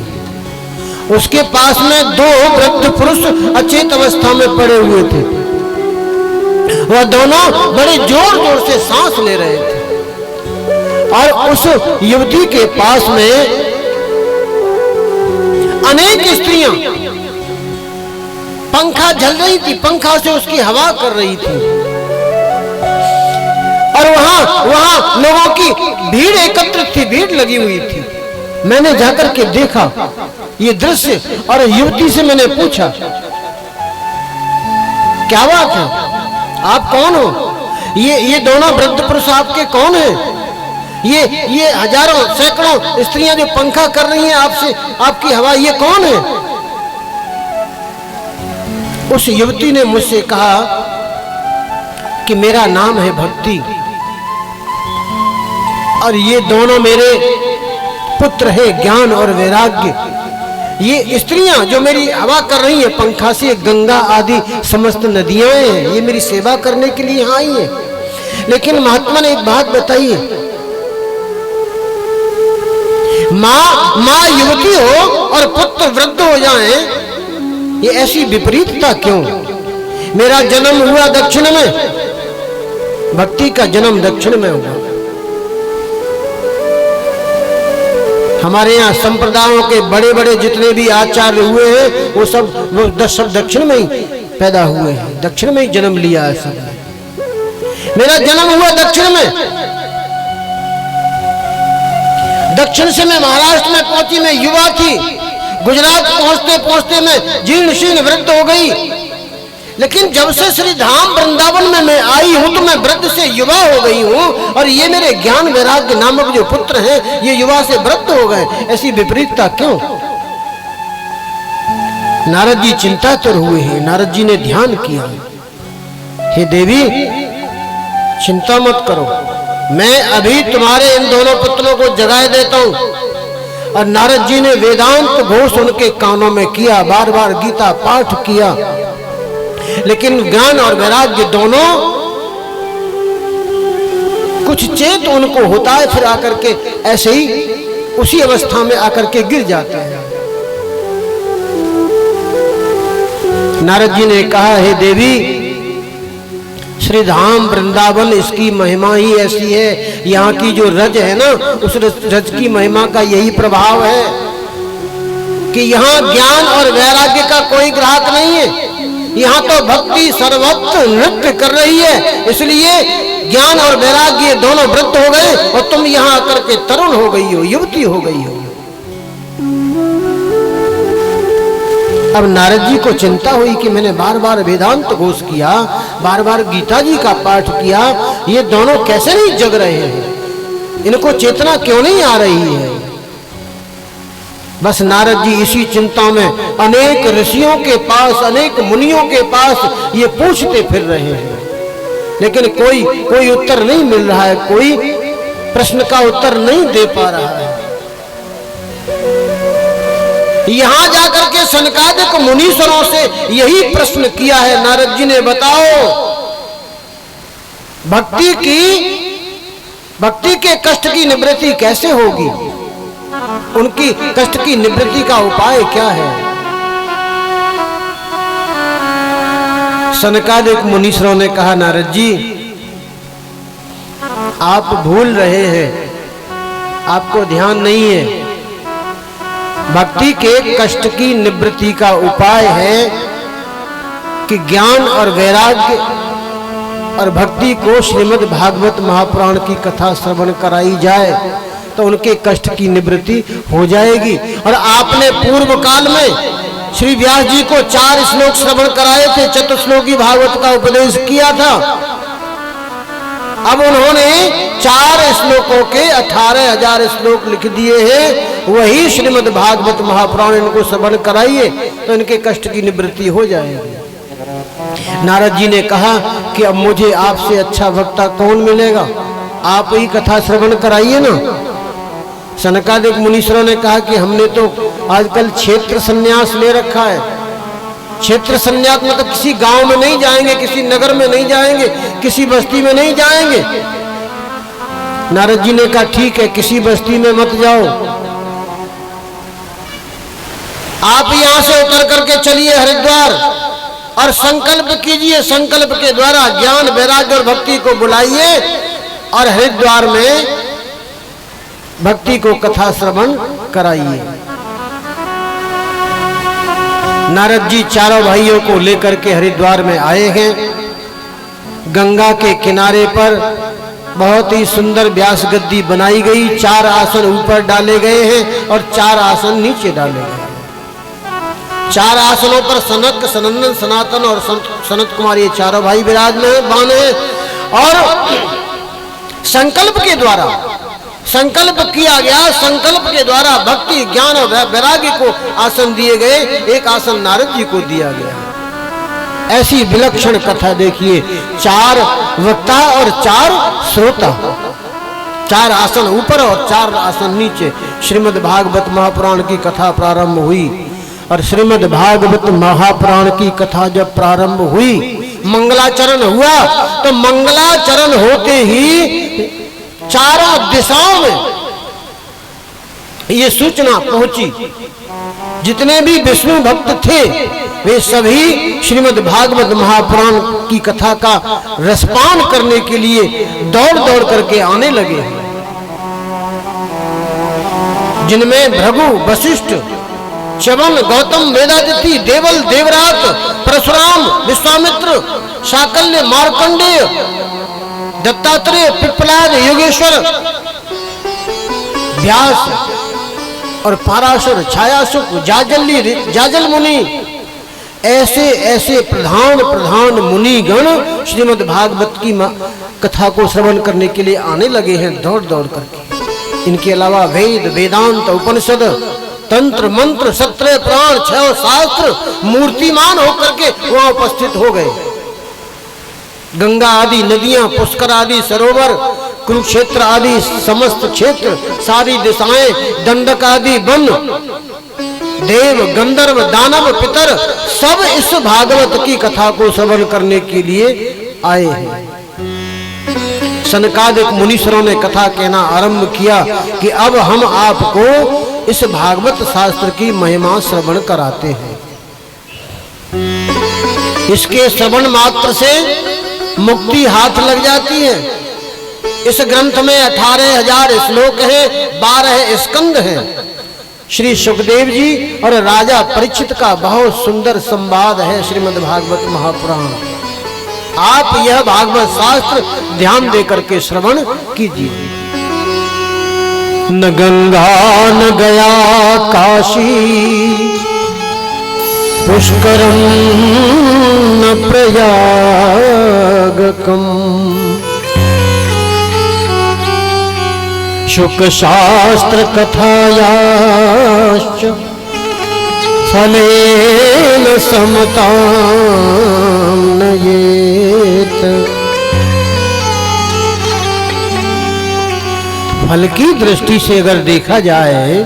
उसके पास में दो वृद्ध पुरुष अचेत अवस्था में पड़े हुए थे। वह दोनों बड़े जोर जोर से सांस ले रहे थे और उस युवती के पास में अनेक स्त्रियां पंखा झल रही थी, पंखा से उसकी हवा कर रही थी और वहां लोगों की भीड़ एकत्रित थी, भीड़ लगी हुई थी। मैंने जाकर के देखा ये दृश्य और युवती से मैंने पूछा क्या बात है, आप कौन हो? ये दोनों वृद्ध पुरुष आपके कौन हैं? ये हजारों सैकड़ों स्त्रियां जो पंखा कर रही हैं आपसे, आपकी हवा, ये कौन है? उस युवती ने मुझसे कहा कि मेरा नाम है भक्ति और ये दोनों मेरे पुत्र है ज्ञान और वैराग्य। ये स्त्रियां जो मेरी हवा कर रही हैं पंखा से, गंगा आदि समस्त नदियां हैं, ये मेरी सेवा करने के लिए यहाँ आई हैं। लेकिन महात्मा ने एक बात बताई है, माँ युवती हो और पुत्र वृद्ध हो जाएं, ये ऐसी विपरीतता क्यों? मेरा जन्म हुआ दक्षिण में, भक्ति का जन्म दक्षिण में हुआ। हमारे यहाँ संप्रदायों के बड़े बड़े जितने भी आचार्य हुए हैं वो सब दक्षिण में ही पैदा हुए हैं, दक्षिण में ही जन्म लिया है सब। मेरा जन्म हुआ दक्षिण में, दक्षिण से मैं महाराष्ट्र में पहुंची, मैं युवा थी। गुजरात पहुंचते पहुंचते मैं जीर्ण शीर्ण वृद्ध हो गई। लेकिन जब से श्री धाम वृंदावन में मैं आई हूं तो मैं वृद्ध से युवा हो गई हूं और ये मेरे ज्ञान वैराग्य नामक जो पुत्र हैं ये युवा से वृद्ध हो गए। ऐसी विपरीतता क्यों? नारद जी चिंतातुर हुए हैं। नारद जी ने ध्यान किया, हे देवी चिंता मत करो, मैं अभी तुम्हारे इन दोनों पुत्रों को जगाए देता हूं। और नारद जी ने वेदांत घोष उनके कानों में किया, बार बार गीता पाठ किया। लेकिन ज्ञान और वैराग्य दोनों कुछ चेत उनको होता है, फिर आकर के ऐसे ही उसी अवस्था में आकर के गिर जाते हैं। नारद जी ने कहा, हे देवी श्री धाम वृंदावन इसकी महिमा ही ऐसी है, यहाँ की जो रज है ना उस रज की महिमा का यही प्रभाव है कि यहाँ ज्ञान और वैराग्य का कोई ग्राहक नहीं है। यहाँ तो भक्ति सर्वत्र नृत्य कर रही है। इसलिए ज्ञान और वैराग्य ये दोनों वृद्ध हो गए और तुम यहां आकर के तरुण हो गई हो, युवती हो गई हो। अब नारद जी को चिंता हुई कि मैंने बार बार वेदांत घोष किया, बार बार गीता जी का पाठ किया, ये दोनों कैसे नहीं जग रहे हैं, इनको चेतना क्यों नहीं आ रही है। बस नारद जी इसी चिंता में अनेक ऋषियों के पास, अनेक मुनियों के पास ये पूछते फिर रहे हैं, लेकिन कोई उत्तर नहीं मिल रहा है, कोई प्रश्न का उत्तर नहीं दे पा रहा है। यहां जाकर के सनकादिक मुनीश्वरों से यही प्रश्न किया है नारद जी ने, बताओ भक्ति के कष्ट की निवृत्ति कैसे होगी, उनकी कष्ट की निवृत्ति का उपाय क्या है। सनकादिक मुनीश्वरों ने कहा, नारद जी आप भूल रहे हैं, आपको ध्यान नहीं है। भक्ति के कष्ट की निवृत्ति का उपाय है कि ज्ञान और वैराग्य और भक्ति को श्रीमद् भागवत महापुराण की कथा श्रवण कराई जाए तो उनके कष्ट की निवृत्ति हो जाएगी। और आपने पूर्व काल में श्री व्यास जी को 4 श्लोक श्रवण कराए थे, चतुश्लोकी भागवत का उपदेश किया था। अब उन्होंने 4 श्लोकों के 18,000 श्लोक लिख दिए हैं, वही श्रीमद् भागवत महापुराण इनको श्रवण कराइए तो इनके कष्ट की निवृत्ति हो जाएगी। नारद जी ने कहा कि अब मुझे आपसे अच्छा वक्ता कौन मिलेगा, आप ही कथा श्रवण कराइए ना। सनकादिक मुनीश्वरों ने कहा कि हमने तो आजकल क्षेत्र संन्यास ले रखा है। क्षेत्र संन्यास मतलब किसी गांव में नहीं जाएंगे, किसी नगर में नहीं जाएंगे, किसी बस्ती में नहीं जाएंगे। नारद जी ने कहा ठीक है, किसी बस्ती में मत जाओ, आप यहां से उतर करके चलिए हरिद्वार और संकल्प कीजिए, संकल्प के द्वारा ज्ञान वैराग्य और भक्ति को बुलाइए और हरिद्वार में भक्ति को कथा श्रवण कराइए। नारद जी चारों भाइयों को लेकर के हरिद्वार में आए हैं। गंगा के किनारे पर बहुत ही सुंदर व्यास गद्दी बनाई गई, 4 आसन ऊपर डाले गए हैं और 4 आसन नीचे डाले गए। 4 आसनों पर सनक, सनंदन, सनातन और सनत कुमार ये चारों भाई विराजमान हैं। और संकल्प के द्वारा संकल्प किया गया, संकल्प के द्वारा भक्ति ज्ञान और वैराग्य को आसन दिए गए, एक आसन नारद जी को दिया गया। ऐसी विलक्षण कथा देखिए, 4 वक्ता और 4 श्रोता, 4 आसन ऊपर और 4 आसन नीचे। श्रीमद् भागवत महापुराण की कथा प्रारंभ हुई और श्रीमद् भागवत महापुराण की कथा जब प्रारंभ हुई, मंगलाचरण हुआ तो मंगलाचरण होते ही चारों दिशाओं में ये सूचना पहुंची, जितने भी विष्णु भक्त थे वे सभी श्रीमद् भागवत महापुराण की कथा का रसपान करने के लिए दौड़ दौड़ करके आने लगे, जिनमें भृगु, वशिष्ठ, च्यवन, गौतम, वेदादिति, देवल, देवरात, परशुराम, विश्वामित्र, शाकल्य, मार्कंडेय, दत्तात्रेय, पिप्पलाद, योगेश्वर, व्यास और पाराशर, छायासुख, जाजल मुनि, ऐसे ऐसे प्रधान मुनिगण श्रीमद् भागवत की कथा को श्रवण करने के लिए आने लगे हैं दौड़ दौड़ करके। इनके अलावा वेद, वेदांत, उपनिषद, तंत्र, मंत्र, सत्रह पुराण, 6 शास्त्र मूर्तिमान होकर के वहां उपस्थित हो गए। गंगा आदि नदियां, पुष्कर आदि सरोवर, कुरुक्षेत्र आदि समस्त क्षेत्र, सारी दिशाएं, दंडक आदि वन, देव, गंधर्व, दानव, पितर सब इस भागवत की कथा को श्रवण करने के लिए आए हैं। सनकादिक मुनीश्वरों ने कथा कहना आरंभ किया कि अब हम आपको इस भागवत शास्त्र की महिमा श्रवण कराते हैं। इसके श्रवण मात्र से मुक्ति हाथ लग जाती है। इस ग्रंथ में 18,000 श्लोक हैं, 12 स्कंद हैं। श्री सुखदेव जी और राजा परीक्षित का बहुत सुंदर संवाद है श्रीमद् भागवत महापुराण। आप यह भागवत शास्त्र ध्यान दे करके श्रवण कीजिए। न गंगा न गया काशी पुष्करम न प्रयागकम शुक शास्त्र कथायाश्च फलेन समतां नयेत। फल की दृष्टि से अगर देखा जाए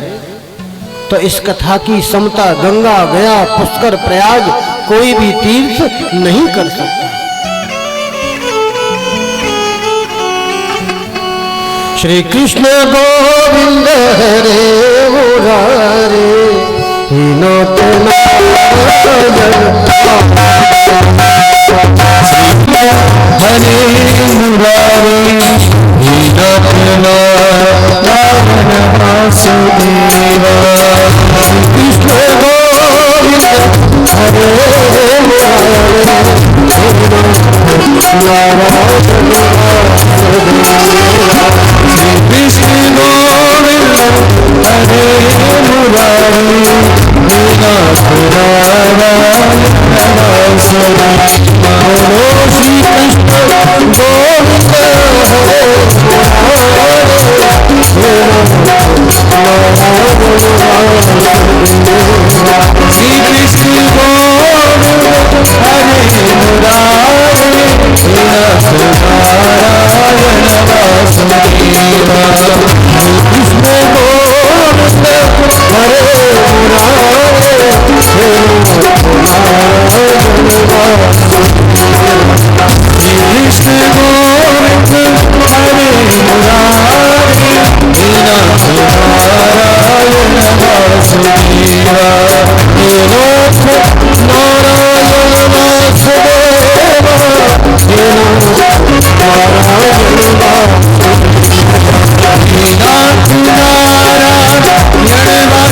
तो इस कथा की समता गंगा गया पुष्कर प्रयाग कोई भी तीर्थ नहीं कर सकता। श्री कृष्ण गोविंद हरे मुरारे नाथ नारायण हरे मुरारे नाथ नारायण वासुदेव। कृष्ण गोविंद हरे मुरारे कृष्ण गोविंद हरे मुरारी नाथ नारायण वासुदेव। श्री कृष्ण गोविंद हरे श्री कृष्ण गोविंद हरे मुरारी नाथ नारायण वासुदेव। कृष्ण गोविंद हरे मुरारी कृष्ण गोविंद हरे मुरारी नाथ नारायण वासुदेव। नाथ नारायण वासुदेव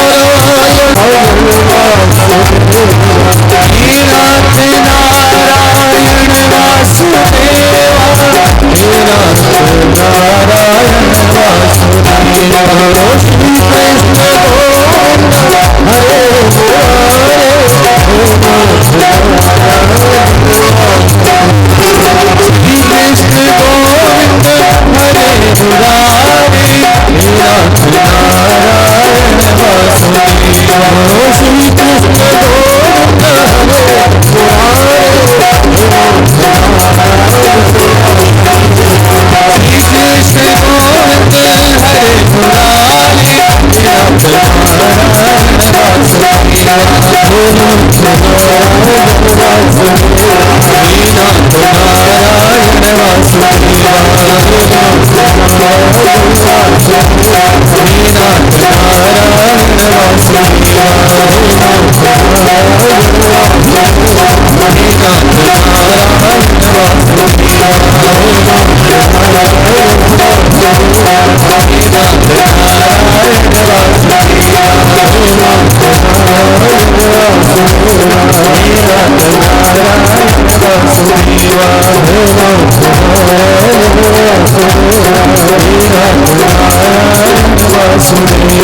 नाथ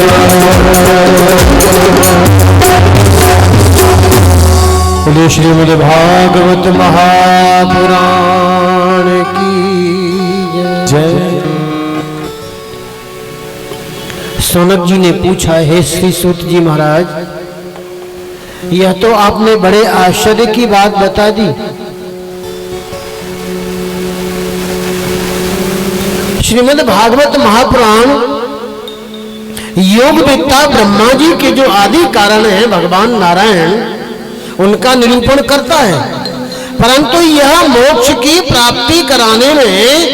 नारायण श्रीमद् भागवत महापुराण की जय। सौनक जी ने पूछा, हे श्री सूत जी महाराज, यह तो आपने बड़े आश्चर्य की बात बता दी। श्रीमद् भागवत महापुराण योग वेत्ता ब्रह्मा जी के जो आदि कारण हैं भगवान नारायण, उनका निरूपण करता है। परंतु यह मोक्ष की प्राप्ति कराने में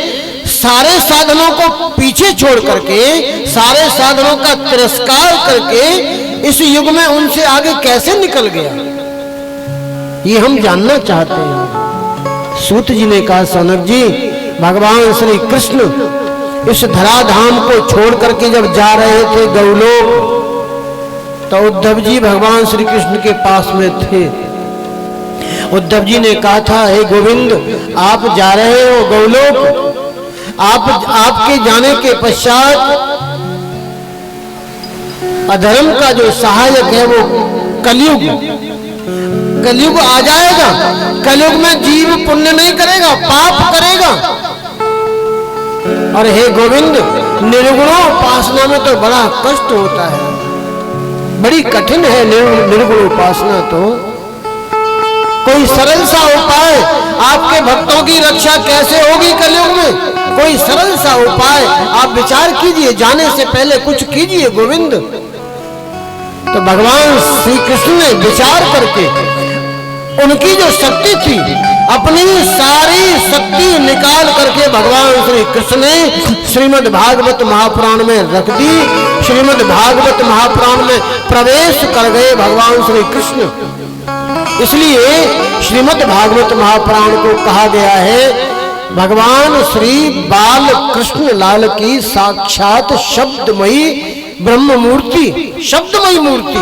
सारे साधनों को पीछे छोड़ करके, सारे साधनों का तिरस्कार करके इस युग में उनसे आगे कैसे निकल गया, ये हम जानना चाहते हैं। सूत जी ने कहा, सौनक जी, भगवान श्री कृष्ण इस धराधाम को छोड़ करके जब जा रहे थे गौलोक, तो उद्धव जी भगवान श्री कृष्ण के पास में थे। उद्धव जी ने कहा था, हे गोविंद, आप जा रहे हो गौलोक, आपके जाने के पश्चात अधर्म का जो सहायक है वो कलयुग आ जाएगा। कलयुग में जीव पुण्य नहीं करेगा, पाप करेगा। और हे गोविंद, निर्गुणोपासना में तो बड़ा कष्ट होता है, बड़ी कठिन है निर्गुण उपासना। तो कोई सरल सा उपाय, आपके भक्तों की रक्षा कैसे होगी कलयुग में? कोई सरल सा उपाय आप विचार कीजिए, जाने से पहले कुछ कीजिए गोविंद। तो भगवान श्री कृष्ण ने विचार करके, उनकी जो शक्ति थी, अपनी सारी शक्ति निकाल करके भगवान श्री कृष्ण ने श्रीमद् भागवत महापुराण में रख दी। श्रीमद् भागवत महापुराण में प्रवेश कर गए भगवान श्री कृष्ण। इसलिए श्रीमद् भागवत महापुराण को कहा गया है भगवान श्री बाल कृष्ण लाल की साक्षात शब्दमयी ब्रह्म मूर्ति, शब्दमयी मूर्ति।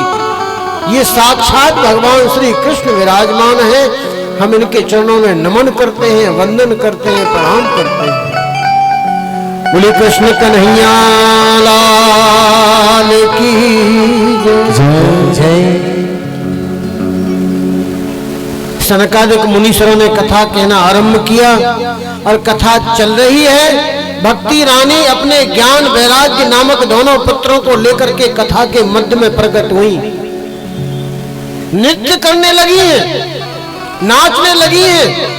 ये साक्षात भगवान श्री कृष्ण विराजमान है। हम इनके चरणों में नमन करते हैं, वंदन करते हैं, प्रणाम करते हैं। बोले कृष्ण कन्हैया लाल की जय जय। सनकादिक मुनीश्वरों ने कथा कहना आरंभ किया और कथा चल रही है। भक्ति रानी अपने ज्ञान वैराग्य नामक दोनों पुत्रों को लेकर के कथा के मध्य में प्रकट हुई। नृत्य करने लगी है, नाचने लगी है।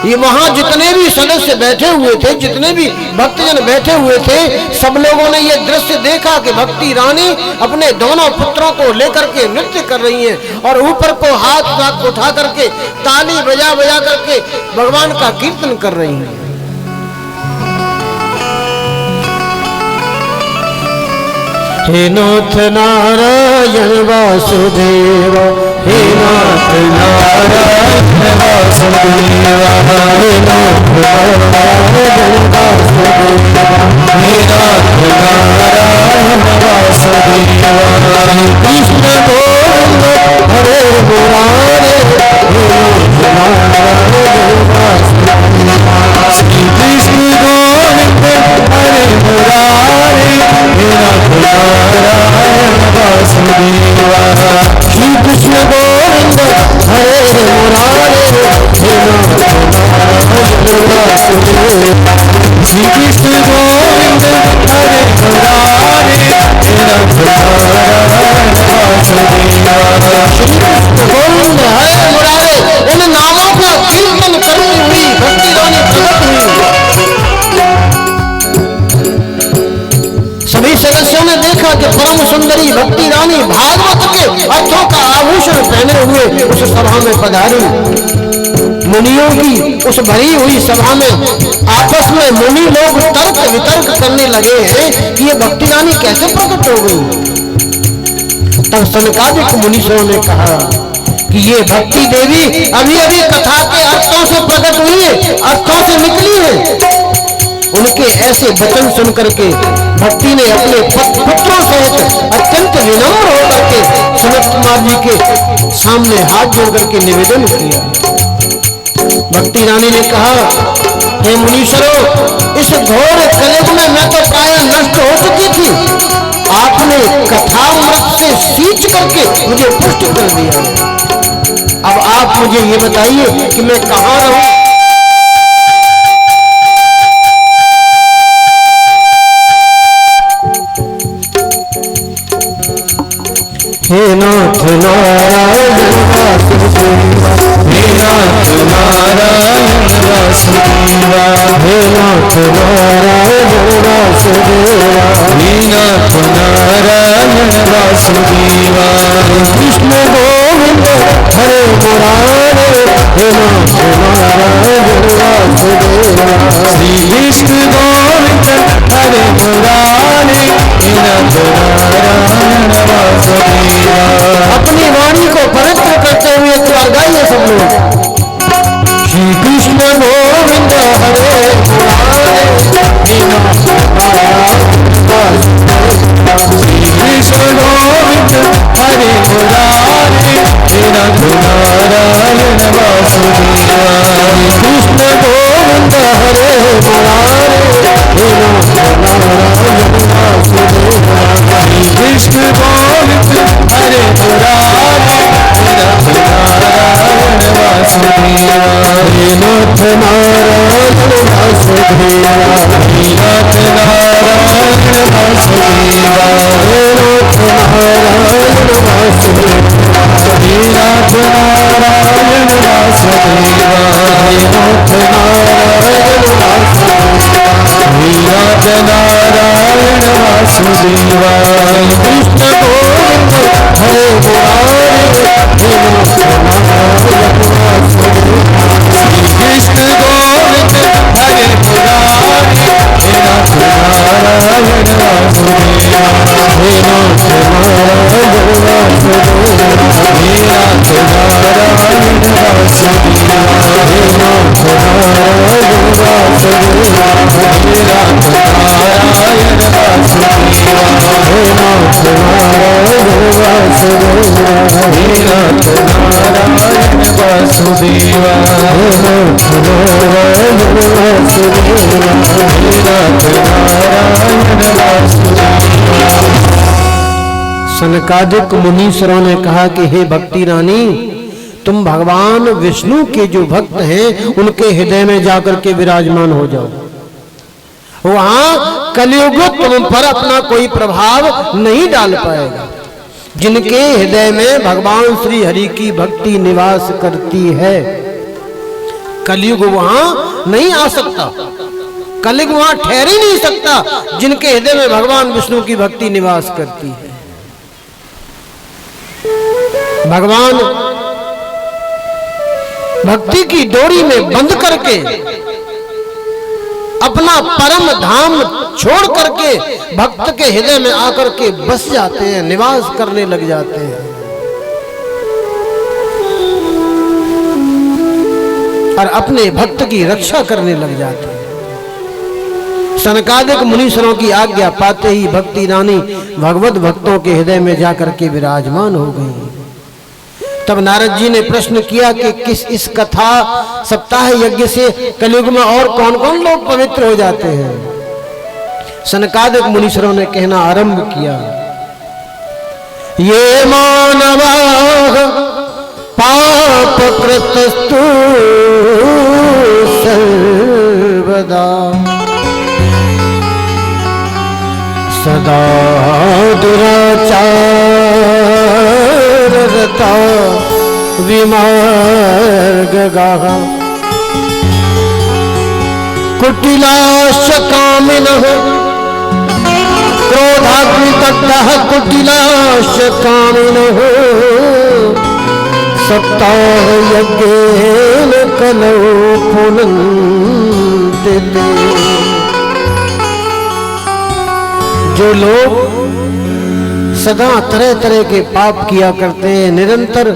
ये वहां जितने भी सदस्य बैठे हुए थे, जितने भी भक्तजन बैठे हुए थे, सब लोगों ने ये दृश्य देखा कि भक्ति रानी अपने दोनों पुत्रों को लेकर के नृत्य कर रही हैं और ऊपर को हाथ उठा करके ताली बजा बजा करके भगवान का कीर्तन कर रही हैं। हे नाथ नारायण वासुदेव, हे नाथ नारायण वासुदेव, हे नाथ नारायण वासुदेव, हे नाथ नारायण वासुदेव। कृष्ण गोविंद हरे मुरारे, हे नाथ नारायण वासुदेव। श्री कृष्ण गोविंद हरे मुरारे, हे नाथ नारायण वासुदेव। श्री कृष्ण गोविंद हरे मुरारे, हे नाथ नारायण वासुदेव। श्री कृष्ण गोविंद हरे मुरारे, हे नाथ नारायण वासुदेव। श्री कृष्ण गोविंद हरे मुरारे, इन नामों का कीर्तन करती हुई भक्ति रानी प्रकट हुई। सभी सदस्यों ने देखा कि परम सुंदरी भक्ति रानी भागवत के अर्थों का आभूषण पहने हुए उस सभा में पधारी। मुनियों की उस भरी हुई सभा में आपस में मुनि लोग तर्क वितर्क करने लगे हैं कि ये भक्ति रानी कैसे प्रकट हो गई। तब सनकादिक मुनीश्वरों ने कहा कि ये भक्ति देवी अभी अभी कथा के अर्थों से प्रकट हुई है, अर्थों से निकली है। उनके ऐसे वचन सुन करके भक्ति ने अपने पुत्रों सहित अत्यंत विनम्र होकर के सनत कुमार जी के सामने हाथ जोड़ करके निवेदन किया। भक्ति रानी ने कहा, हे मुनीश्वरों, इस घोर कलयुग में मैं तो प्राय नष्ट हो चुकी थी। आपने कथामृत से सींच करके मुझे पुष्ट कर दिया। अब आप मुझे ये बताइए कि मैं कहाँ रहूं। हे नाथ नारायण वासुदेव, हे नाथ नारायण वासुदेव, हे नाथ नारायण वासुदेव, हे नाथ नारायण वासुदेव। कृष्ण गोविंद हरे मुरारे, हे नाथ नारायण वासुदेव। श्री कृष्ण गोविंद हरे मुरारे, हे नाथ नारायण वासुदेव। अपनी वाणी को पवित्र करते हुए गाइए सब
नाथ नारायण वासुदेवा नाथ नारायण वासुदेवा नाथ नारायण वासुदेवा नाथ नारायण वासुदेवा नाथ नारायण वासुदेवा नाथ नारायण वासुदेवा कृष्ण गोविंद हरे कृष्ण गोविंद हरे मुरारी हे नाथ नारायण वासुदेवा हे नाथ नारायण वासुदेवा हे नाथ नारायण वासुदेवा हे नाथ नारायण वासुदेवा हे नाथ नारायण वासुदेवा हे नाथ नारायण वासुदेवा हे नाथ नारायण वासुदेवा हे नाथ नारायण वासुदेवा हे नाथ नारायण वासुदेवा।
सनकादिक मुनीश्वरों ने कहा कि हे भक्ति रानी, तुम भगवान विष्णु के जो भक्त हैं उनके हृदय में जाकर के विराजमान हो जाओ। वहां कलयुग तुम पर अपना कोई प्रभाव नहीं डाल पाएगा। जिनके हृदय में भगवान श्री हरि की भक्ति निवास करती है, कलयुग वहां नहीं आ सकता, कलयुग वहां ठहर ही नहीं सकता जिनके हृदय में भगवान विष्णु की भक्ति निवास करती है। भगवान भक्ति की डोरी में बंद करके अपना परम धाम छोड़ करके भक्त के हृदय में आकर के बस जाते हैं, निवास करने लग जाते हैं और अपने भक्त की रक्षा करने लग जाते हैं। सनकादिक मुनीश्वरों की आज्ञा पाते ही भक्ति रानी भगवत भक्तों के हृदय में जाकर के विराजमान हो गई। तब नारद जी ने प्रश्न किया कि किस इस कथा सप्ताह यज्ञ से कलयुग में और कौन कौन लोग पवित्र हो जाते हैं। सनकादिक मुनीश्वरों ने कहना आरंभ किया, ये मानवा पाप कृतस्तु सर्वदा सदा दुराचाररता विमार्गगाः कुटिलाश्च कामिनः क्रोधाग्निदग्धः कुटिलाश्च कामिनः सप्ताहयज्ञेन कलौ पुनन्ति ते। जो लोग सदा तरह तरह के पाप किया करते हैं, निरंतर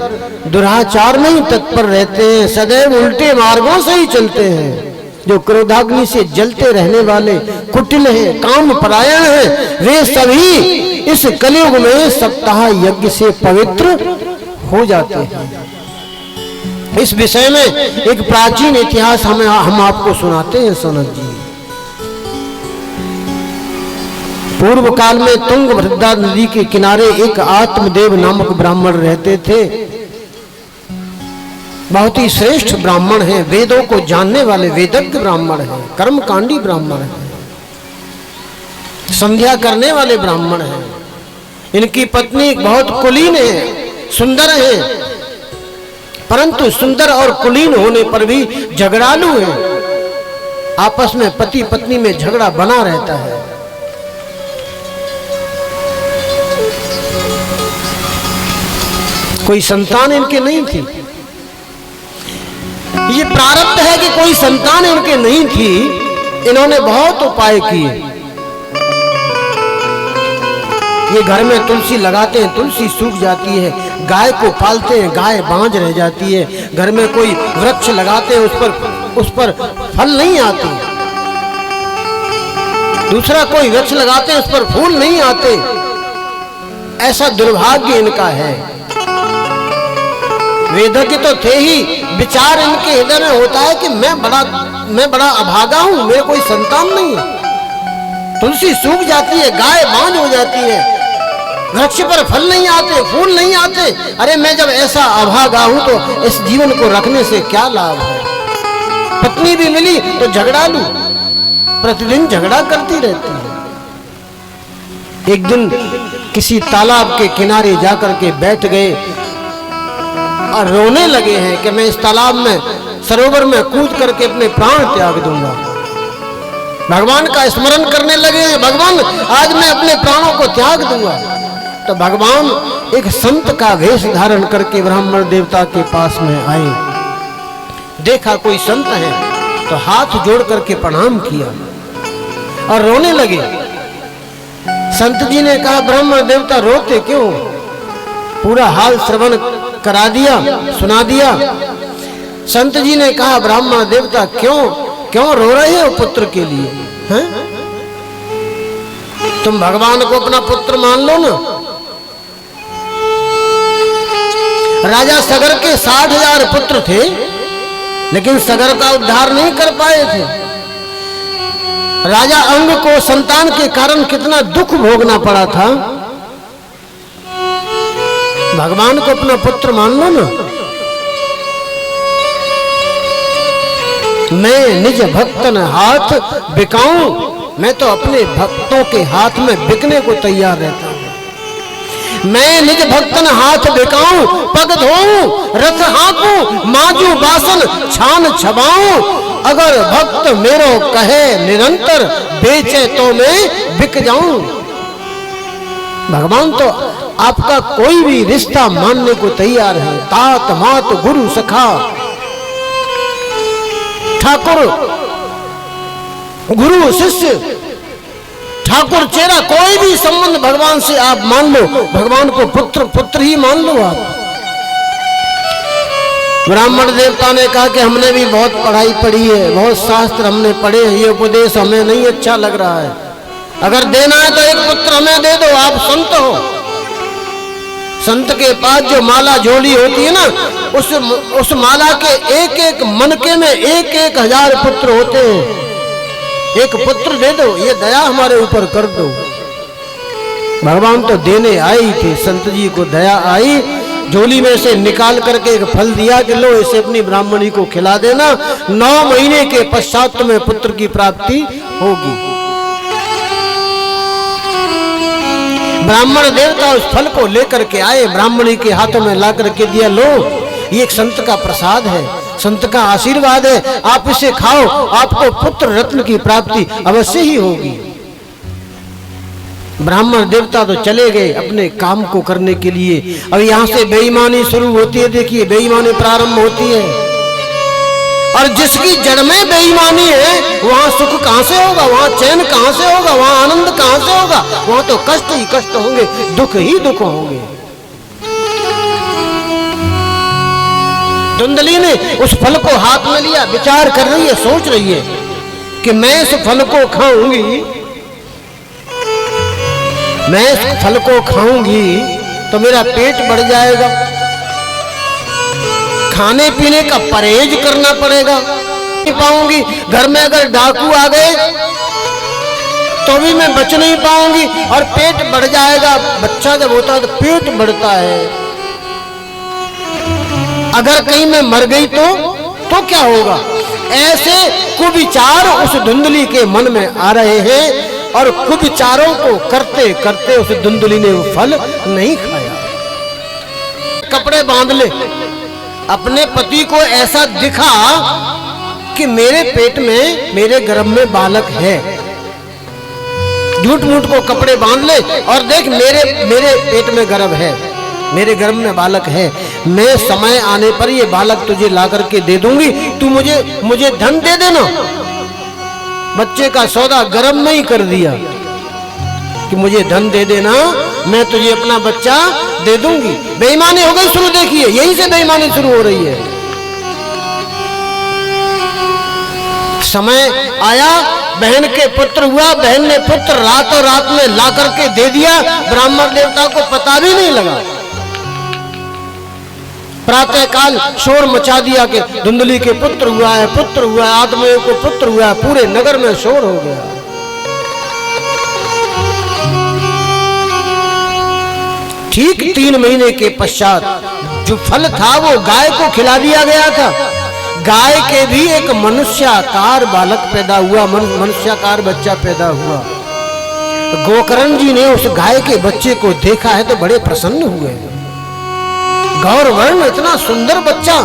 दुराचार में ही तत्पर रहते हैं, सदैव उल्टे मार्गों से ही चलते हैं, जो क्रोधाग्नि से जलते रहने वाले कुटिल हैं, काम परायण हैं, वे सभी इस कलयुग में सप्ताह यज्ञ से पवित्र हो जाते हैं। इस विषय में एक प्राचीन इतिहास हम आपको सुनाते हैं सनत जी। पूर्व काल में तुंगभद्रा नदी के किनारे एक आत्मदेव नामक ब्राह्मण रहते थे। बहुत ही श्रेष्ठ ब्राह्मण हैं, वेदों को जानने वाले वेदज्ञ ब्राह्मण हैं, कर्मकांडी ब्राह्मण हैं, संध्या करने वाले ब्राह्मण हैं। इनकी पत्नी बहुत कुलीन है, सुंदर है, परंतु सुंदर और कुलीन होने पर भी झगड़ालू है। आपस में पति पत्नी में झगड़ा बना रहता है। कोई संतान इनके नहीं थी। ये प्रारब्ध है कि कोई संतान इनके नहीं थी। इन्होंने बहुत उपाय किए। ये घर में तुलसी लगाते हैं, तुलसी सूख जाती है। गाय को पालते हैं, गाय बांझ रह जाती है। घर में कोई वृक्ष लगाते हैं, उस पर फल नहीं आते। दूसरा कोई वृक्ष लगाते हैं, उस पर फूल नहीं आते। ऐसा दुर्भाग्य इनका है। वेदज्ञ तो थे ही, विचार इनके हृदय में होता है कि मैं बड़ा अभागा हूं, मेरे कोई संतान नहीं है। तुलसी सूख जाती है, गाय बांझ हो जाती है, वृक्ष पर फल नहीं आते, फूल नहीं आते। अरे मैं जब ऐसा अभागा हूं तो इस जीवन को रखने से क्या लाभ है? पत्नी भी मिली तो झगड़ा लूं, प्रतिदिन झगड़ा करती रहती है। एक दिन किसी तालाब के किनारे जाकर के बैठ गए और रोने लगे हैं कि मैं इस तालाब में, सरोवर में कूद करके अपने प्राण त्याग दूंगा। भगवान का स्मरण करने लगे हैं, भगवान आज मैं अपने प्राणों को त्याग दूंगा। तो भगवान एक संत का वेश धारण करके ब्राह्मण देवता के पास में आए। देखा कोई संत है तो हाथ जोड़ करके प्रणाम किया और रोने लगे। संत जी ने कहा, ब्राह्मण देवता रोते क्यों? पूरा हाल श्रवण करा दिया, सुना दिया। संत जी ने कहा, ब्राह्मण देवता क्यों रो रहे हो पुत्र के लिए? हैं? तुम भगवान को अपना पुत्र मान लो ना। राजा सगर के 60,000 पुत्र थे, लेकिन सगर का उद्धार नहीं कर पाए थे। राजा अंग को संतान के कारण कितना दुख भोगना पड़ा था। भगवान को अपना पुत्र मान लो ना। मैं निज भक्तन हाथ बिकाऊं, मैं तो अपने भक्तों के हाथ में बिकने को तैयार रहता हूं। मैं निज भक्तन हाथ बिकाऊं, पग धोऊं, रथ हाँकूं, माजू बासन छान छबाऊं। अगर भक्त मेरो कहे निरंतर, बेचे तो मैं बिक जाऊं। भगवान तो आपका कोई भी रिश्ता मानने को तैयार है। तात मात गुरु सखा, ठाकुर गुरु शिष्य, ठाकुर चेरा, कोई भी संबंध भगवान से आप मान लो। भगवान को पुत्र ही मान लो आप। ब्राह्मण देवता ने कहा कि हमने भी बहुत पढ़ाई पढ़ी है, बहुत शास्त्र हमने पढ़े हैं, ये उपदेश हमें नहीं अच्छा लग रहा है। अगर देना है तो एक पुत्र हमें दे दो, आप संत हो। संत के पास जो माला झोली होती है ना, उस माला के एक एक मनके में 1,000 पुत्र होते हैं। एक पुत्र दे दो, ये दया हमारे ऊपर कर दो। भगवान तो देने आई थे, संत जी को दया आई, झोली में से निकाल करके एक फल दिया कि लो इसे अपनी ब्राह्मणी को खिला देना, 9 महीने के पश्चात तुम्हें पुत्र की प्राप्ति होगी। ब्राह्मण देवता उस फल को लेकर के आए, ब्राह्मणी के हाथों में ला करके दिया, लो ये एक संत का प्रसाद है, संत का आशीर्वाद है, आप इसे खाओ, आपको पुत्र रत्न की प्राप्ति अवश्य ही होगी। ब्राह्मण देवता तो चले गए अपने काम को करने के लिए। अब यहां से बेईमानी शुरू होती है। देखिए बेईमानी प्रारंभ होती है, और जिसकी जड़ में बेईमानी है वहां सुख कहां से होगा, वहां चैन कहां से होगा, वहां आनंद कहां से होगा? वहां तो कष्ट ही कष्ट होंगे, दुख ही दुख होंगे। धुंधली ने उस फल को हाथ में लिया, विचार कर रही है, सोच रही है कि मैं इस फल को खाऊंगी, मैं इस फल को खाऊंगी तो मेरा पेट बढ़ जाएगा, खाने पीने का परहेज करना पड़ेगा, नहीं पाऊंगी। घर में अगर डाकू आ गए तो भी मैं बच नहीं पाऊंगी, और पेट बढ़ जाएगा। बच्चा जब होता है तो पेट बढ़ता है। अगर कहीं मैं मर गई तो क्या होगा? ऐसे कुविचार उस धुंधली के मन में आ रहे हैं, और कुविचारों को करते करते उस धुंधली ने वो फल नहीं खाया। कपड़े बांध ले, अपने पति को ऐसा दिखा कि मेरे पेट में, मेरे गर्भ में बालक है। झूठ मूठ को कपड़े बांध ले और देख मेरे पेट में गर्भ है, मेरे गर्भ में बालक है। मैं समय आने पर ये बालक तुझे ला करके दे दूंगी, तू मुझे धन दे देना। बच्चे का सौदा गर्भ में ही कर दिया कि मुझे धन दे देना, मैं तुझे अपना बच्चा दे दूंगी। बेईमानी हो गई शुरू। देखिए यहीं से बेईमानी शुरू हो रही है। समय आया, बहन के पुत्र हुआ, बहन ने पुत्र रातों रात में ला करके दे दिया। ब्राह्मण देवता को पता भी नहीं लगा। प्रातः काल शोर मचा दिया कि धुंधली के पुत्र हुआ है, पुत्र हुआ है, आदमी को पुत्र हुआ है। पूरे नगर में शोर हो गया। ठीक 3 महीने के पश्चात जो फल था वो गाय को खिला दिया गया था। गाय के भी एक मनुष्याकार बालक पैदा हुआ, मनुष्याकार बच्चा पैदा हुआ। गोकर्ण जी ने उस गाय के बच्चे को देखा है तो बड़े प्रसन्न हुए। गौर वर्ण इतना सुंदर बच्चा,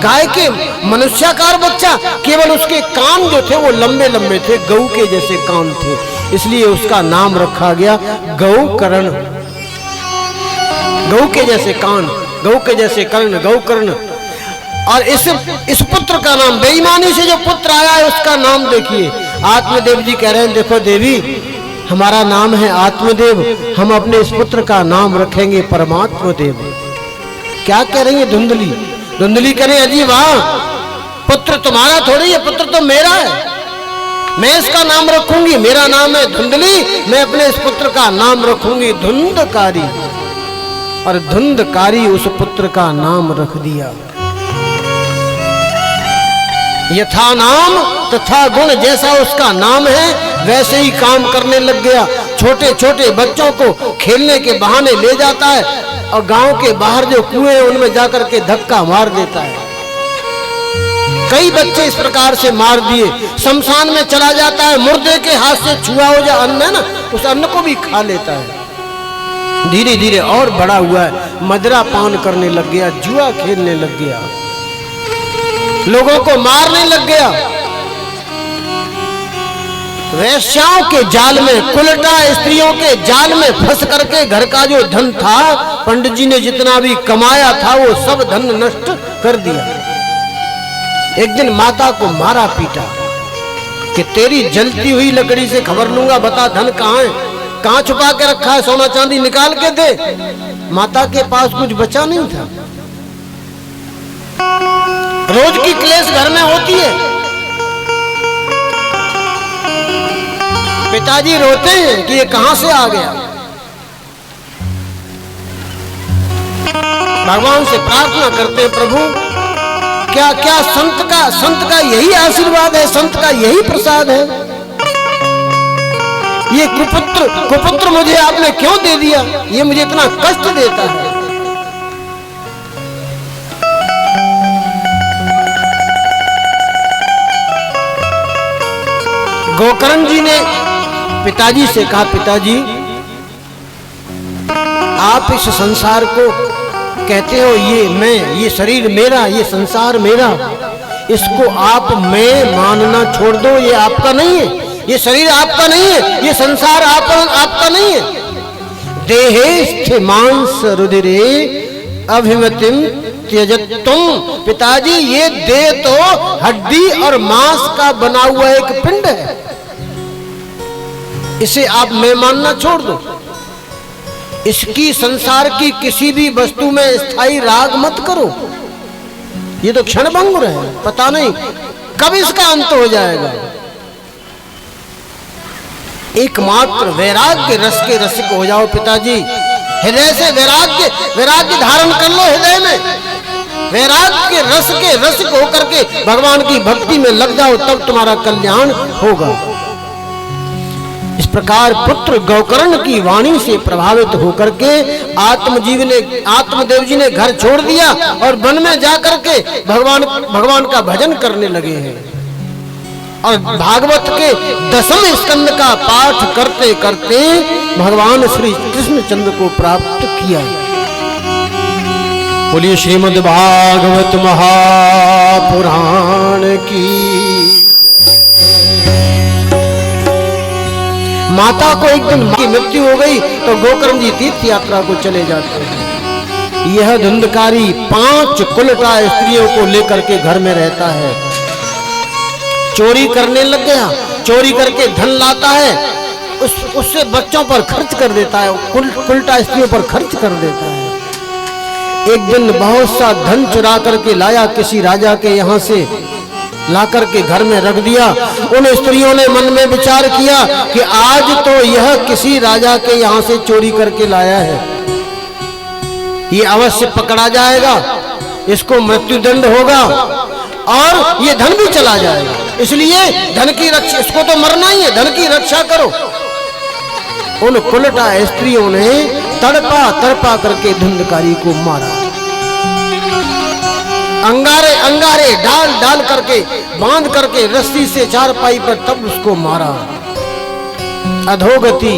गाय के मनुष्याकार बच्चा, केवल उसके कान जो थे वो लंबे लंबे थे, गऊ के जैसे कान थे, इसलिए उसका नाम रखा गया गौकर्ण। गऊ के जैसे कान, गऊ के जैसे कर्ण, गौकर्ण। और इस पुत्र का नाम, बेईमानी से जो पुत्र आया है उसका नाम देखिए। आत्मदेव जी कह रहे हैं देखो देवी, हमारा नाम है आत्मदेव, हम अपने इस पुत्र का नाम रखेंगे परमात्मा देव। क्या कह रही है धुंधली? धुंधली कह रही है अजी वाह, पुत्र तुम्हारा थोड़ी है, पुत्र तो मेरा है, मैं इसका नाम रखूंगी, मेरा नाम है धुंधली, मैं अपने इस पुत्र का नाम रखूंगी धुंधकारी। और धुंधकारी उस पुत्र का नाम रख दिया। यथा नाम तथा गुण, जैसा उसका नाम है वैसे ही काम करने लग गया। छोटे छोटे बच्चों को खेलने के बहाने ले जाता है और गांव के बाहर जो कुएं हैं उनमें जाकर के धक्का मार देता है। कई बच्चे इस प्रकार से मार दिए। शमशान में चला जाता है, मुर्दे के हाथ से छुआ हो जा अन्न है ना, उस अन्न को भी खा लेता है। धीरे धीरे और बड़ा हुआ है, मदिरा पान करने लग गया, जुआ खेलने लग गया, लोगों को मारने लग गया। वैश्याओं के जाल में, कुलटा स्त्रियों के जाल में फंस करके घर का जो धन था, पंडित जी ने जितना भी कमाया था वो सब धन नष्ट कर दिया। एक दिन माता को मारा पीटा कि तेरी जलती हुई लकड़ी से खबर लूंगा, बता धन कहाँ है, कहाँ छुपा के रखा है, सोना चांदी निकाल के दे। माता के पास कुछ बचा नहीं था। रोज की क्लेश घर में होती है। पिताजी रोते हैं कि ये कहां से आ गया। भगवान से प्रार्थना करते हैं प्रभु क्या क्या संत का यही आशीर्वाद है, संत का यही प्रसाद है। ये कुपुत्र मुझे आपने क्यों दे दिया, ये मुझे इतना कष्ट देता है। गोकर्ण जी ने पिताजी से कहा, पिताजी आप इस संसार को कहते हो ये मैं, ये शरीर मेरा, ये संसार मेरा, इसको आप मैं मानना छोड़ दो। ये आपका नहीं है, ये शरीर आपका नहीं है, ये संसार आपका नहीं है। देहे स्थे मांस रुधिरे अभिमतिम त्यजत्तुम। पिताजी ये देह तो हड्डी और मांस का बना हुआ एक पिंड है, इसे आप मैं मानना छोड़ दो। इसकी संसार की किसी भी वस्तु में स्थायी राग मत करो, ये तो क्षणभंगुर है, पता नहीं कब इसका अंत हो जाएगा। एकमात्र वैराग्य रस के रसिक हो जाओ पिताजी। हृदय से वैराग्य धारण कर लो, हृदय में वैराग्य के रसिक होकर के भगवान की भक्ति में लग जाओ, तब तुम्हारा कल्याण होगा। इस प्रकार पुत्र गोकर्ण की वाणी से प्रभावित होकर के आत्मदेव जी ने घर छोड़ दिया और वन में जाकर के भगवान का भजन करने लगे हैं। और भागवत के 10वें स्कंद का पाठ करते करते भगवान श्री कृष्णचंद्र को प्राप्त किया। बोलिए श्रीमद् भागवत महापुराण की। माता को एक दिन की मृत्यु हो गई तो गोकर्ण जी तीर्थ यात्रा को चले जाते हैं। यह धुंधकारी 5 कुलटा स्त्रियों को लेकर के घर में रहता है। चोरी करने लग गया, चोरी करके धन लाता है, उससे बच्चों पर खर्च कर देता है, कुलटा स्त्रियों पर खर्च कर देता है। एक दिन बहुत सा धन चुरा करके लाया किसी राजा के यहाँ से, लाकर के घर में रख दिया। उन स्त्रियों ने मन में विचार किया कि आज तो यह किसी राजा के यहाँ से चोरी करके लाया है, ये अवश्य पकड़ा जाएगा, इसको मृत्युदंड होगा और ये धन भी चला जाएगा, इसलिए धन की रक्षा, इसको तो मरना ही है, धन की रक्षा करो। उन कुलटा स्त्रियों ने तड़पा तड़पा करके धुंधकारी को मारा। अंगारे अंगारे डाल डाल करके बांध करके रस्सी से चारपाई पर तब उसको मारा। अधोगति।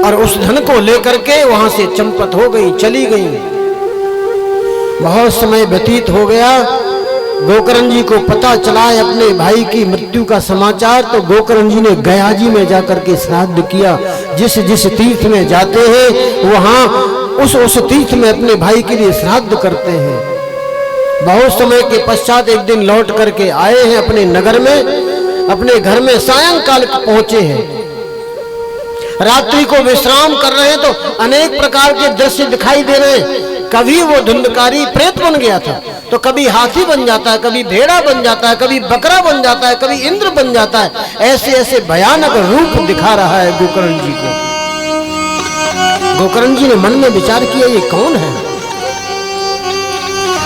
और उस धन को लेकर के वहां से चंपत हो गई, चली गई। बहुत समय व्यतीत हो गया। गोकर्ण जी को पता चला है अपने भाई की मृत्यु का समाचार, तो गोकर्ण जी ने गया जी में जाकर के श्राद्ध किया। जिस जिस तीर्थ में जाते हैं वहां उस तीर्थ में अपने भाई के लिए श्राद्ध करते हैं। बहुत समय के पश्चात एक दिन लौट करके आए हैं अपने नगर में, अपने घर में सायंकाल पहुंचे हैं। रात्रि को विश्राम कर रहे हैं तो अनेक प्रकार के दृश्य दिखाई दे रहे हैं। कभी वो धुंधकारी प्रेत बन गया था, तो कभी हाथी बन जाता है, कभी भेड़ा बन जाता है, कभी बकरा बन जाता है, कभी इंद्र बन जाता है। ऐसे ऐसे भयानक रूप दिखा रहा है गोकर्ण जी को। गोकर्ण जी ने मन में विचार किया, ये कौन है?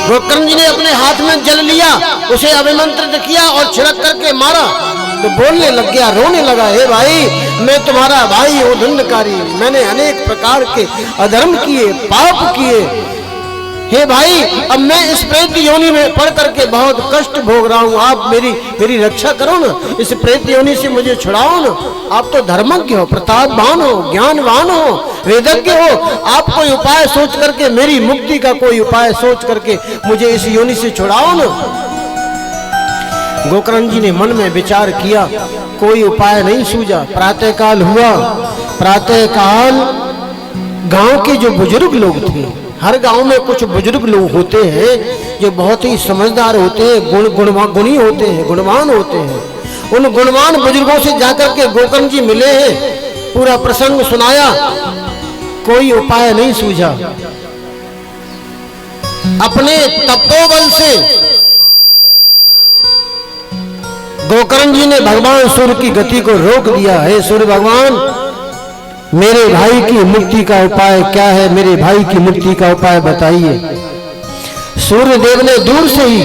गोकर्ण जी ने अपने हाथ में जल लिया, उसे अभिमंत्रित किया और छिड़क करके मारा। तो बोलने लग गया, रोने लगा, हे भाई, मैं तुम्हारा भाई हूँ धुंधकारी। मैंने अनेक प्रकार के अधर्म किए, पाप किए। हे भाई, अब मैं इस प्रेत योनि में पड़ करके बहुत कष्ट भोग रहा हूँ। आप मेरी रक्षा करो ना, इस प्रेत योनि से मुझे छुड़ाओ ना। आप तो धर्मज्ञ हो, प्रतापवान हो, ज्ञानवान हो, वेदज्ञ हो। आप कोई उपाय सोच करके, मेरी मुक्ति का कोई उपाय सोच करके मुझे इस योनि से छुड़ाओ ना। गोकर्ण जी ने मन में विचार किया, कोई उपाय नहीं सूझा। प्रातः काल हुआ। प्रातः काल गांव के जो बुजुर्ग लोग थे, हर गांव में कुछ बुजुर्ग लोग होते हैं जो बहुत ही समझदार होते हैं, गुणी होते हैं, गुणवान होते हैं। उन गुणवान बुजुर्गों से जाकर के गोकर्ण जी मिले हैं, पूरा प्रसंग सुनाया, कोई उपाय नहीं सूझा। अपने तपोबल से गोकर्ण जी ने भगवान सूर्य की गति को रोक दिया। हे सूर्य भगवान, मेरे भाई की मुक्ति का उपाय क्या है? मेरे भाई की मुक्ति का उपाय बताइए। सूर्य देव ने दूर से ही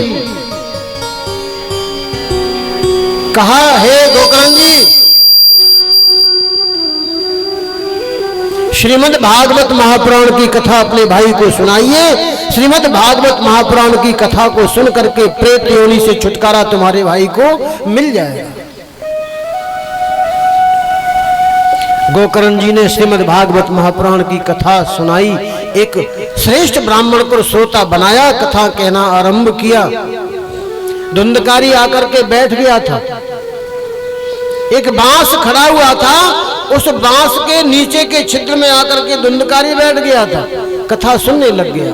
कहा, हे गोकर्ण जी, श्रीमद् भागवत महापुराण की कथा अपने भाई को सुनाइए। श्रीमद् भागवत महापुराण की कथा को सुन करके प्रेत योनि से छुटकारा तुम्हारे भाई को मिल जाएगा। गोकर्ण जी ने श्रीमद् भागवत महापुराण की कथा सुनाई। एक श्रेष्ठ ब्राह्मण को श्रोता बनाया, कथा कहना आरंभ किया। धुंधकारी आकर के बैठ गया था। एक बांस खड़ा हुआ था, उस बांस के नीचे के छिद्र में आकर के धुंधकारी बैठ गया था, कथा सुनने लग गया।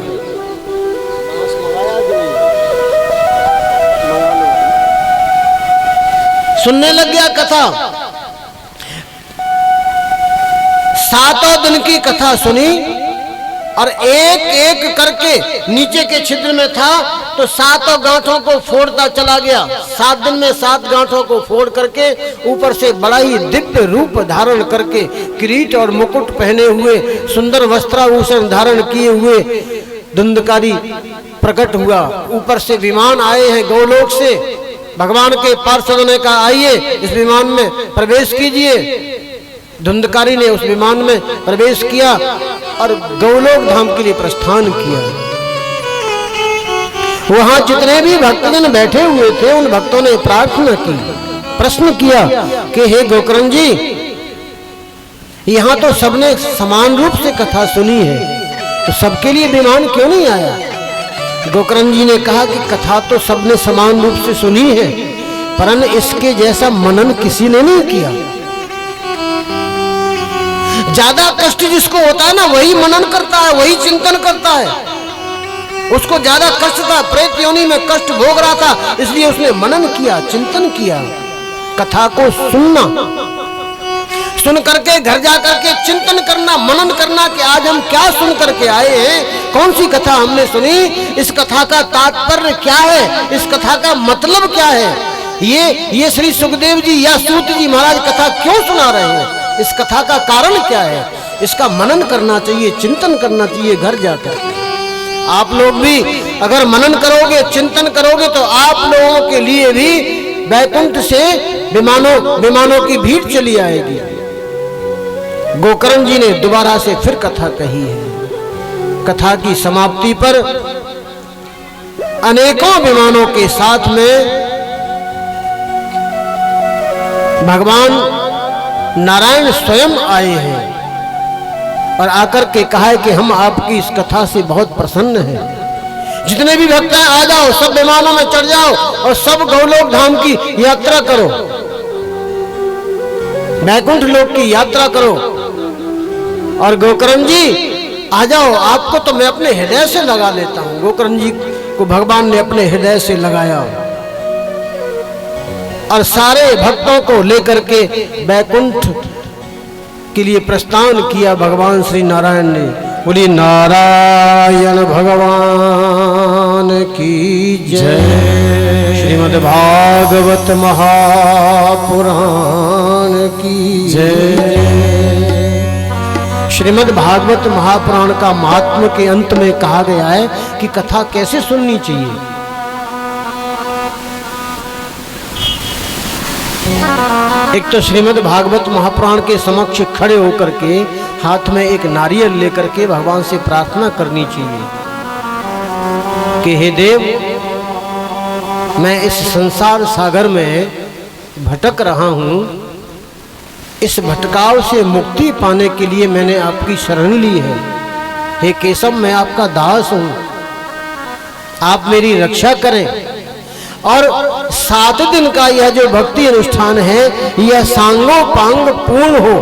सुनने लग गया कथा। 7 दिन की कथा सुनी और एक एक करके नीचे के छिद्र में था तो 7 गांठों को फोड़ता चला गया। 7 दिन में 7 गांठों को फोड़ करके ऊपर से बड़ा ही दिव्य रूप धारण करके, किरीट और मुकुट पहने हुए, सुंदर वस्त्राभूषण धारण किए हुए धुंधकारी प्रकट हुआ। ऊपर से विमान आए हैं गौलोक से। भगवान के पार्षदों ने कहा, आइए इस विमान में प्रवेश कीजिए। धुंधकारी ने उस विमान में प्रवेश किया और गौलोक धाम के लिए प्रस्थान किया। वहां जितने भी भक्तजन बैठे हुए थे, उन भक्तों ने प्रार्थना की, प्रश्न किया कि हे गोकर्ण जी, यहां तो सबने समान रूप से कथा सुनी है, तो सबके लिए विमान क्यों नहीं आया? गोकर्ण जी ने कहा कि कथा तो सबने समान रूप से सुनी है, परंतु इसके जैसा मनन किसी ने नहीं किया। ज्यादा कष्ट जिसको होता है ना, वही मनन करता है, वही चिंतन करता है। उसको ज्यादा कष्ट था, प्रेत योनि में कष्ट भोग रहा था, इसलिए उसने मनन किया, चिंतन किया, कथा को सुनना, सुन करके घर जा करके चिंतन करना, मनन करना कि आज हम क्या सुन करके आए हैं, कौन सी कथा हमने सुनी, इस कथा का तात्पर्य क्या है, इस कथा का मतलब क्या है, ये श्री सुखदेव जी या सूत जी महाराज कथा क्यों सुना रहे हैं, इस कथा का कारण क्या है, इसका मनन करना चाहिए, चिंतन करना चाहिए घर जाकर। आप लोग भी अगर मनन करोगे, चिंतन करोगे तो आप लोगों के लिए भी बैकुंठ से विमानों की भीड़ चली आएगी। गोकर्ण जी ने दोबारा से फिर कथा कही है। कथा की समाप्ति पर अनेकों विमानों के साथ में भगवान नारायण स्वयं आए हैं और आकर के कहा है कि हम आपकी इस कथा से बहुत प्रसन्न हैं। जितने भी भक्त हैं आ जाओ, सब विमानों में चढ़ जाओ और सब गौलोक धाम की यात्रा करो, वैकुंठ लोक की यात्रा करो। और गोकर्ण जी आ जाओ, आपको तो मैं अपने हृदय से लगा लेता हूं। गोकर्ण जी को भगवान ने अपने हृदय से लगाया और सारे भक्तों को लेकर के वैकुंठ के लिए प्रस्थान किया भगवान श्री नारायण ने। बोलिए नारायण भगवान की जय। श्रीमद् भागवत महापुराण की जय। श्रीमद् भागवत महापुराण का महात्म्य के अंत में कहा गया है कि कथा कैसे सुननी चाहिए। एक तो श्रीमद् भागवत महापुराण के समक्ष खड़े होकर के हाथ में एक नारियल लेकर के भगवान से प्रार्थना करनी चाहिए कि हे देव, मैं इस संसार सागर में भटक रहा हूं, इस भटकाव से मुक्ति पाने के लिए मैंने आपकी शरण ली है। हे केशव, मैं आपका दास हूं, आप मेरी रक्षा करें। और 7 दिन का यह जो भक्ति अनुष्ठान है यह सांगोपांग पूर्ण हो,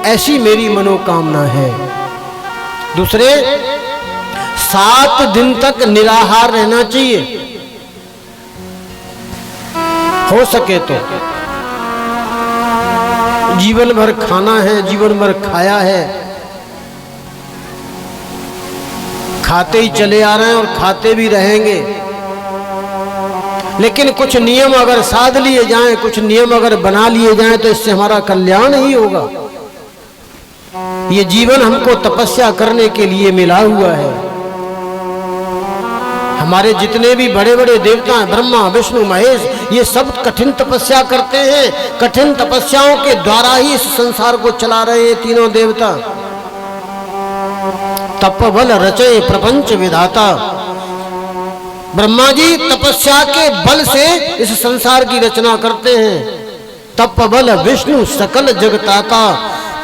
ऐसी मेरी मनोकामना है। दूसरे, 7 दिन तक निराहार रहना चाहिए, हो सके तो। जीवन भर खाना है, जीवन भर खाया है, खाते ही चले आ रहे हैं और खाते भी रहेंगे, लेकिन कुछ नियम अगर साध लिए जाएं, कुछ नियम अगर बना लिए जाएं तो इससे हमारा कल्याण ही होगा। ये जीवन हमको तपस्या करने के लिए मिला हुआ है। हमारे जितने भी बड़े बड़े देवता हैं, ब्रह्मा विष्णु महेश, ये सब कठिन तपस्या करते हैं। कठिन तपस्याओं के द्वारा ही इस संसार को चला रहे हैं तीनों देवता। तप बल रचे प्रपंच विधाता। ब्रह्मा जी तपस्या के बल से इस संसार की रचना करते हैं। तप बल विष्णु सकल जगताता।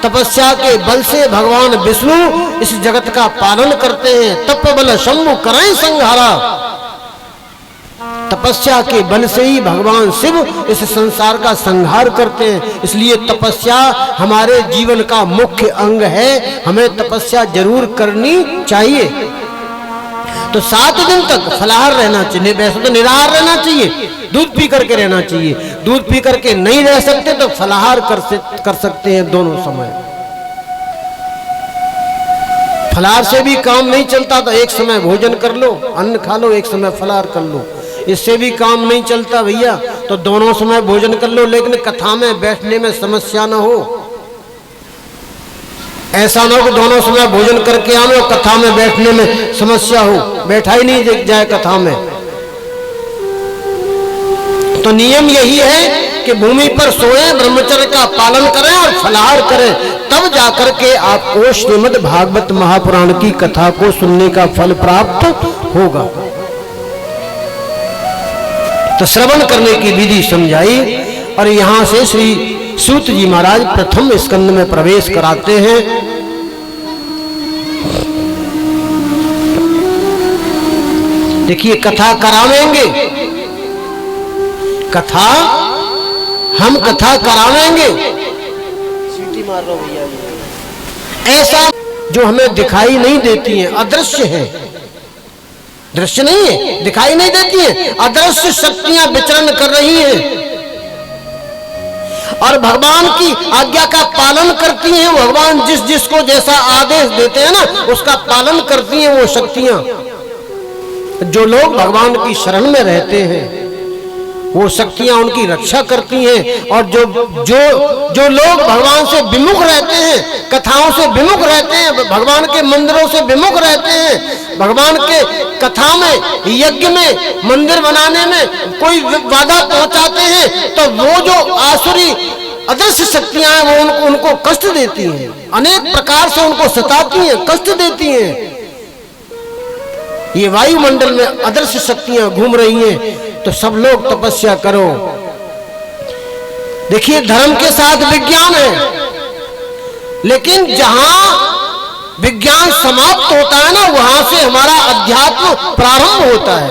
तपस्या के बल से भगवान विष्णु इस जगत का पालन करते हैं। तप बल शंभु करें संहारा। तपस्या के बल से ही भगवान शिव इस संसार का संहार करते हैं। इसलिए तपस्या हमारे जीवन का मुख्य अंग है, हमें तपस्या जरूर करनी चाहिए। तो 7 दिन तक फलाहार रहना चाहिए, वैसे तो निराहार रहना चाहिए, दूध पी करके रहना चाहिए। दूध पी करके नहीं रह सकते तो फलाहार कर सकते हैं दोनों समय। फलाहार से भी काम नहीं चलता तो एक समय भोजन कर लो, अन्न खा लो, एक समय फलाहार कर लो। इससे भी काम नहीं चलता भैया तो दोनों समय भोजन कर लो, लेकिन कथा में बैठने में समस्या ना हो। ऐसा ना हो कि दोनों समय भोजन करके आए और कथा में बैठने में समस्या हो, बैठा ही नहीं जाए कथा में। तो नियम यही है कि भूमि पर सोए, ब्रह्मचर्य का पालन करें और फलाहार करें, तब जाकर के आपको श्रीमद् भागवत महापुराण की कथा को सुनने का फल प्राप्त होगा। तो श्रवण करने की विधि समझाई और यहां से श्री सूत जी महाराज प्रथम स्कंद में प्रवेश कराते हैं। देखिए, कथा करावेंगे, कथा हम कथा करावेंगे। सीटी मार रहा हूं भैया। ऐसा जो हमें दिखाई नहीं देती है, अदृश्य है, दृश्य नहीं है, दिखाई नहीं देती है, अदृश्य शक्तियां विचरण कर रही हैं और भगवान की आज्ञा का पालन करती हैं। भगवान जिस जिसको जैसा आदेश देते हैं ना, उसका पालन करती हैं वो शक्तियां। जो लोग भगवान की शरण में रहते हैं वो शक्तियां उनकी रक्षा करती हैं। और जो जो जो लोग भगवान से विमुख रहते हैं, कथाओं से विमुख रहते हैं, भगवान के मंदिरों से विमुख रहते हैं, भगवान के कथा में, यज्ञ में, मंदिर बनाने में कोई बाधा पहुंचाते हैं तो वो जो आसुरी अदृश्य शक्तियां हैं वो उनको कष्ट देती हैं, अनेक प्रकार से उनको सताती हैं, कष्ट देती हैं। ये वायुमंडल में अदृश्य शक्तियां घूम रही हैं, तो सब लोग तपस्या करो। देखिए, धर्म के साथ विज्ञान है, लेकिन जहां विज्ञान समाप्त होता है ना, वहां से हमारा अध्यात्म प्रारंभ होता है।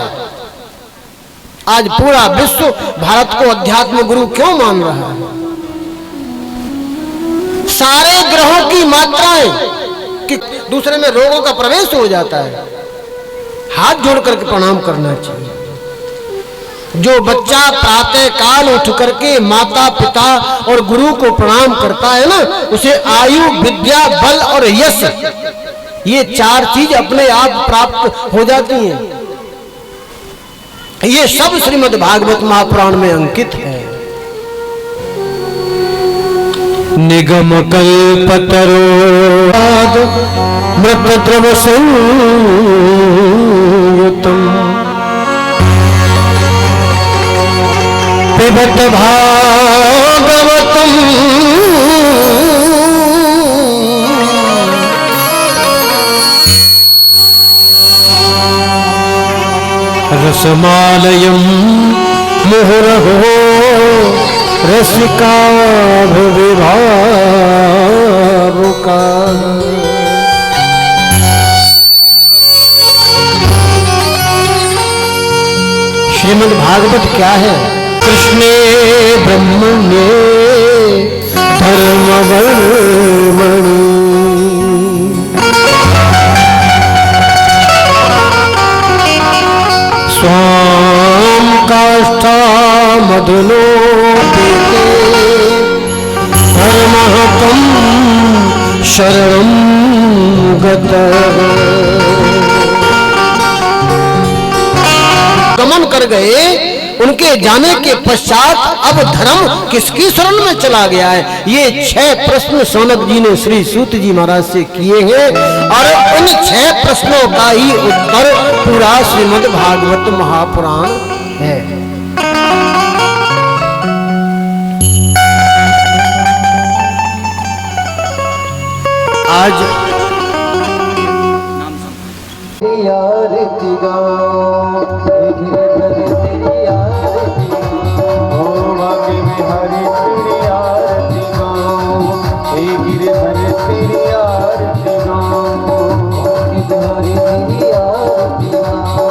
आज पूरा विश्व भारत को अध्यात्म गुरु क्यों मान रहा है? सारे ग्रहों की मात्राएं कि दूसरे में रोगों का प्रवेश हो जाता है। हाथ जोड़ करके प्रणाम करना चाहिए। जो बच्चा प्रातः काल उठ करके माता पिता और गुरु को प्रणाम करता है ना, उसे आयु, विद्या, बल और यश, ये चार चीज अपने आप प्राप्त हो जाती हैं। ये सब श्रीमद् भागवत महापुराण में अंकित है। निगम कल्पतरो मृतद्रव संयुतम् पिबत भागवतम् रसमालयम् मुहुरहो रसिका विभावुका। श्रीमद् भागवत क्या है? कृष्णे ब्रह्मण्ये धर्मवर्मणि स्वाम काष्ठा मधुनोपेते धर्महतं शरणं गतः। गमन कर गए, उनके जाने के पश्चात अब धर्म किसकी शरण में चला गया है? ये 6 प्रश्न सौनक जी ने श्री सूत जी महाराज से किए हैं, और उन 6 प्रश्नों का ही उत्तर पूरा श्रीमद् भागवत महापुराण है। आज
आरती गाओ, तेरी आरती गाओ, ओ बागे में हरि तेरी आरती गाओ, हे गिरधर तेरी आरती गाओ, गिरधर तेरी आरती गाओ,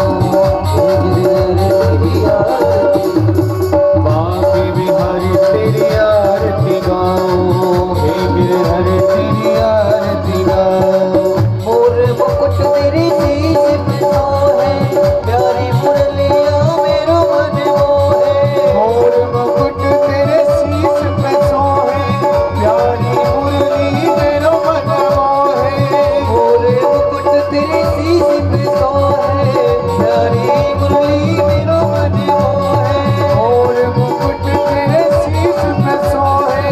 हे गिरधर तेरी आरती गाओ, बागे में हरि तेरी आरती गाओ, हे गिरधर तेरी आरती गाओ। मोर मुकुट तेरी शीश पे सोहे, प्यारी मुरलिया मेरो मन मोहे। मोर मुकुट तेरे शीश पे सोहे, प्यारी मुरली मेरो मन मोहे। मोर मुकुट तेरे शीश पे सोहे, प्यारी मुरली मेरो मन मोहे। मोर मुकुट तेरे शीश पे सोहे,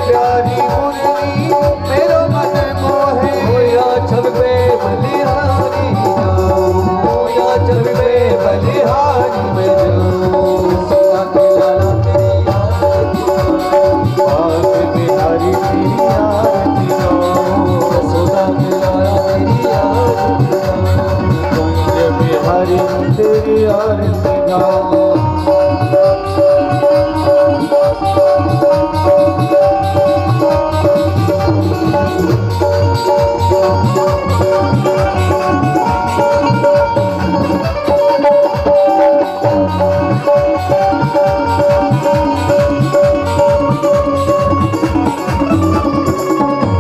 प्यारी मुरली मेरो मन मोहे। होया छलवे बलिहारी जाओ, या छलवे बलिहारी में जाओ, सीता के लाला तेरी आरती गाओ, बाग में हरी तेरी आरती गाओ, यशोदा के लाला तेरी आरती गाओ, कुंज में हरी तेरी आरती गाओ।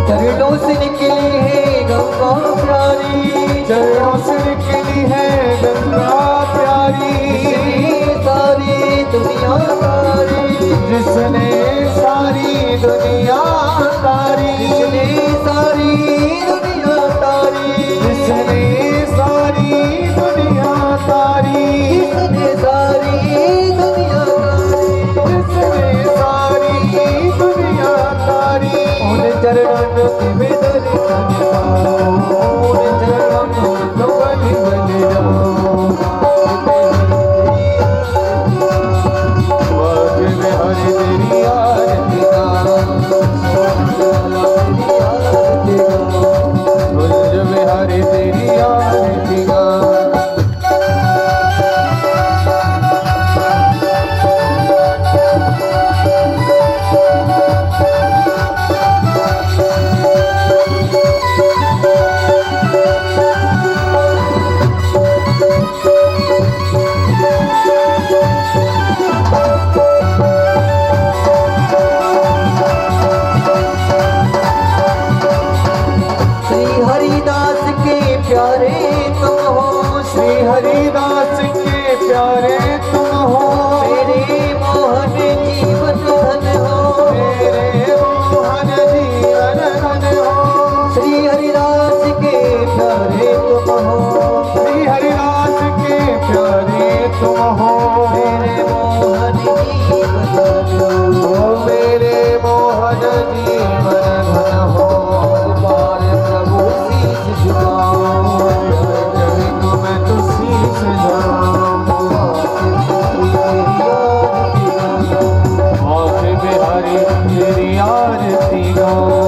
चरणों से निकली है गंगा प्यारी, चरणों से निकली है गंगा प्यारी, सारी दुनिया तारी, जिसने सारी दुनिया तारी, जिसने सारी दुनिया तारी, जिसने सारी दुनिया तारी, जिसने सारी दुनिया तारी, जिसने सारी दुनिया तारी। उन चरणों की बेदर पाओ, उन चरणों को बलि बलि जाओ। तेरी आरती गाऊं।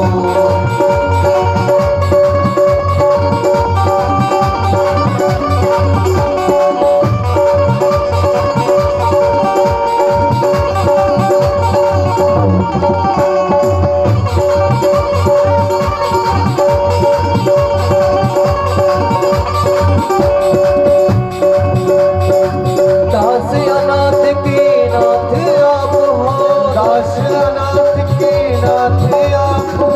दास अनाथ के नाथ आप हो, दास अनाथ के नाथ आप हो,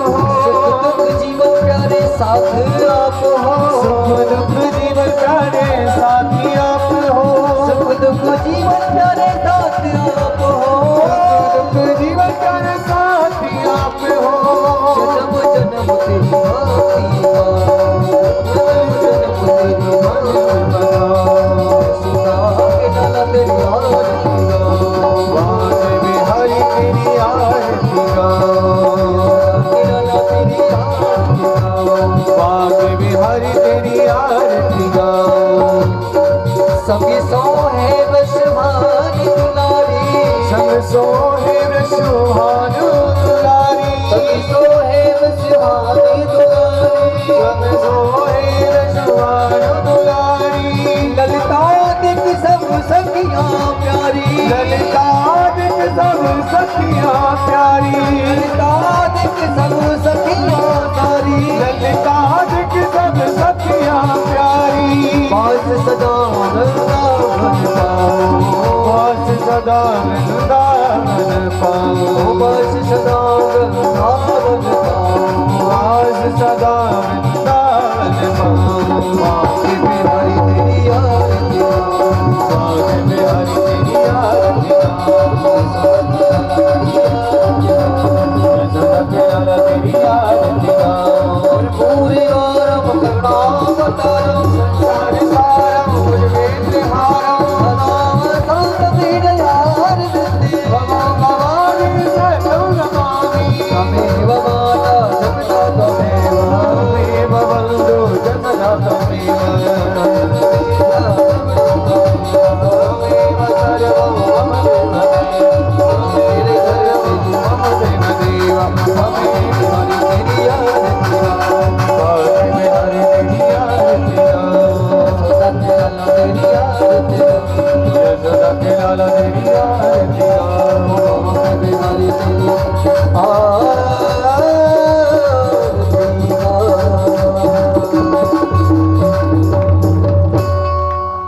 सुख दुख जीवन प्यारे साथ आप हो, सुख दुख जीवन प्यारे साथी आप हो, सुख दुख जीवन प्यारे साथ आप हो, सुख दुख जीवन प्यारे साथी आप हो। जन्म जन्म तेरी भक्ति गाऊं, जन्म जन्म तेरी भक्ति गाऊं, सुना के डाला तेरी आरती गाऊं, बाज बिहारी तेरी आरती गाऊं, के डाला तेरी आरती गाऊं, बाज बिहारी तेरी आरती गाऊं। संगी सोहे वशवानी दुलारी, संग सोहे वशवानी दुलारी, संगी सोहे वशवानी दुलारी, संग सोहे वशवानी दुलारी। ललिता दिख सब सखियां प्यारी, ललिता दिख सब सखियां प्यारी, ललिता दिख सब सखियां प्यारी, ललिता दिख सब सखियां प्यारी। पास सदा वृंदावन पाओ, पास सदा वृंदावन पाओ, पास सदा वृंदावन पाओ, पास सदा वृंदावन पाओ। बाके बिहारी तेरी आरती गाऊं, बाके बिहारी तेरी आरती गाऊं, सदा प्यारा तेरी आरती गाऊं। पूरे आरम करुणावतारम, संसार सारम भुजगेन्द्र हारम, नाम संत दीनयार दृष्टि भगवान शरणं नमामि। तमेव माता जगता तमेव, तमेव बन्धु जगता तमेव, तमेव सर्वं मम देवदेव, तेरे सर्वं मम देवदेव। बाके बिहारी तेरी आरती गाऊं, बाके बिहारी तेरी आरती गाऊं, सदा के लाला तेरी आरती गाऊं, सदा के लाला तेरी आरती गाऊं, बाके बिहारी तेरी आरती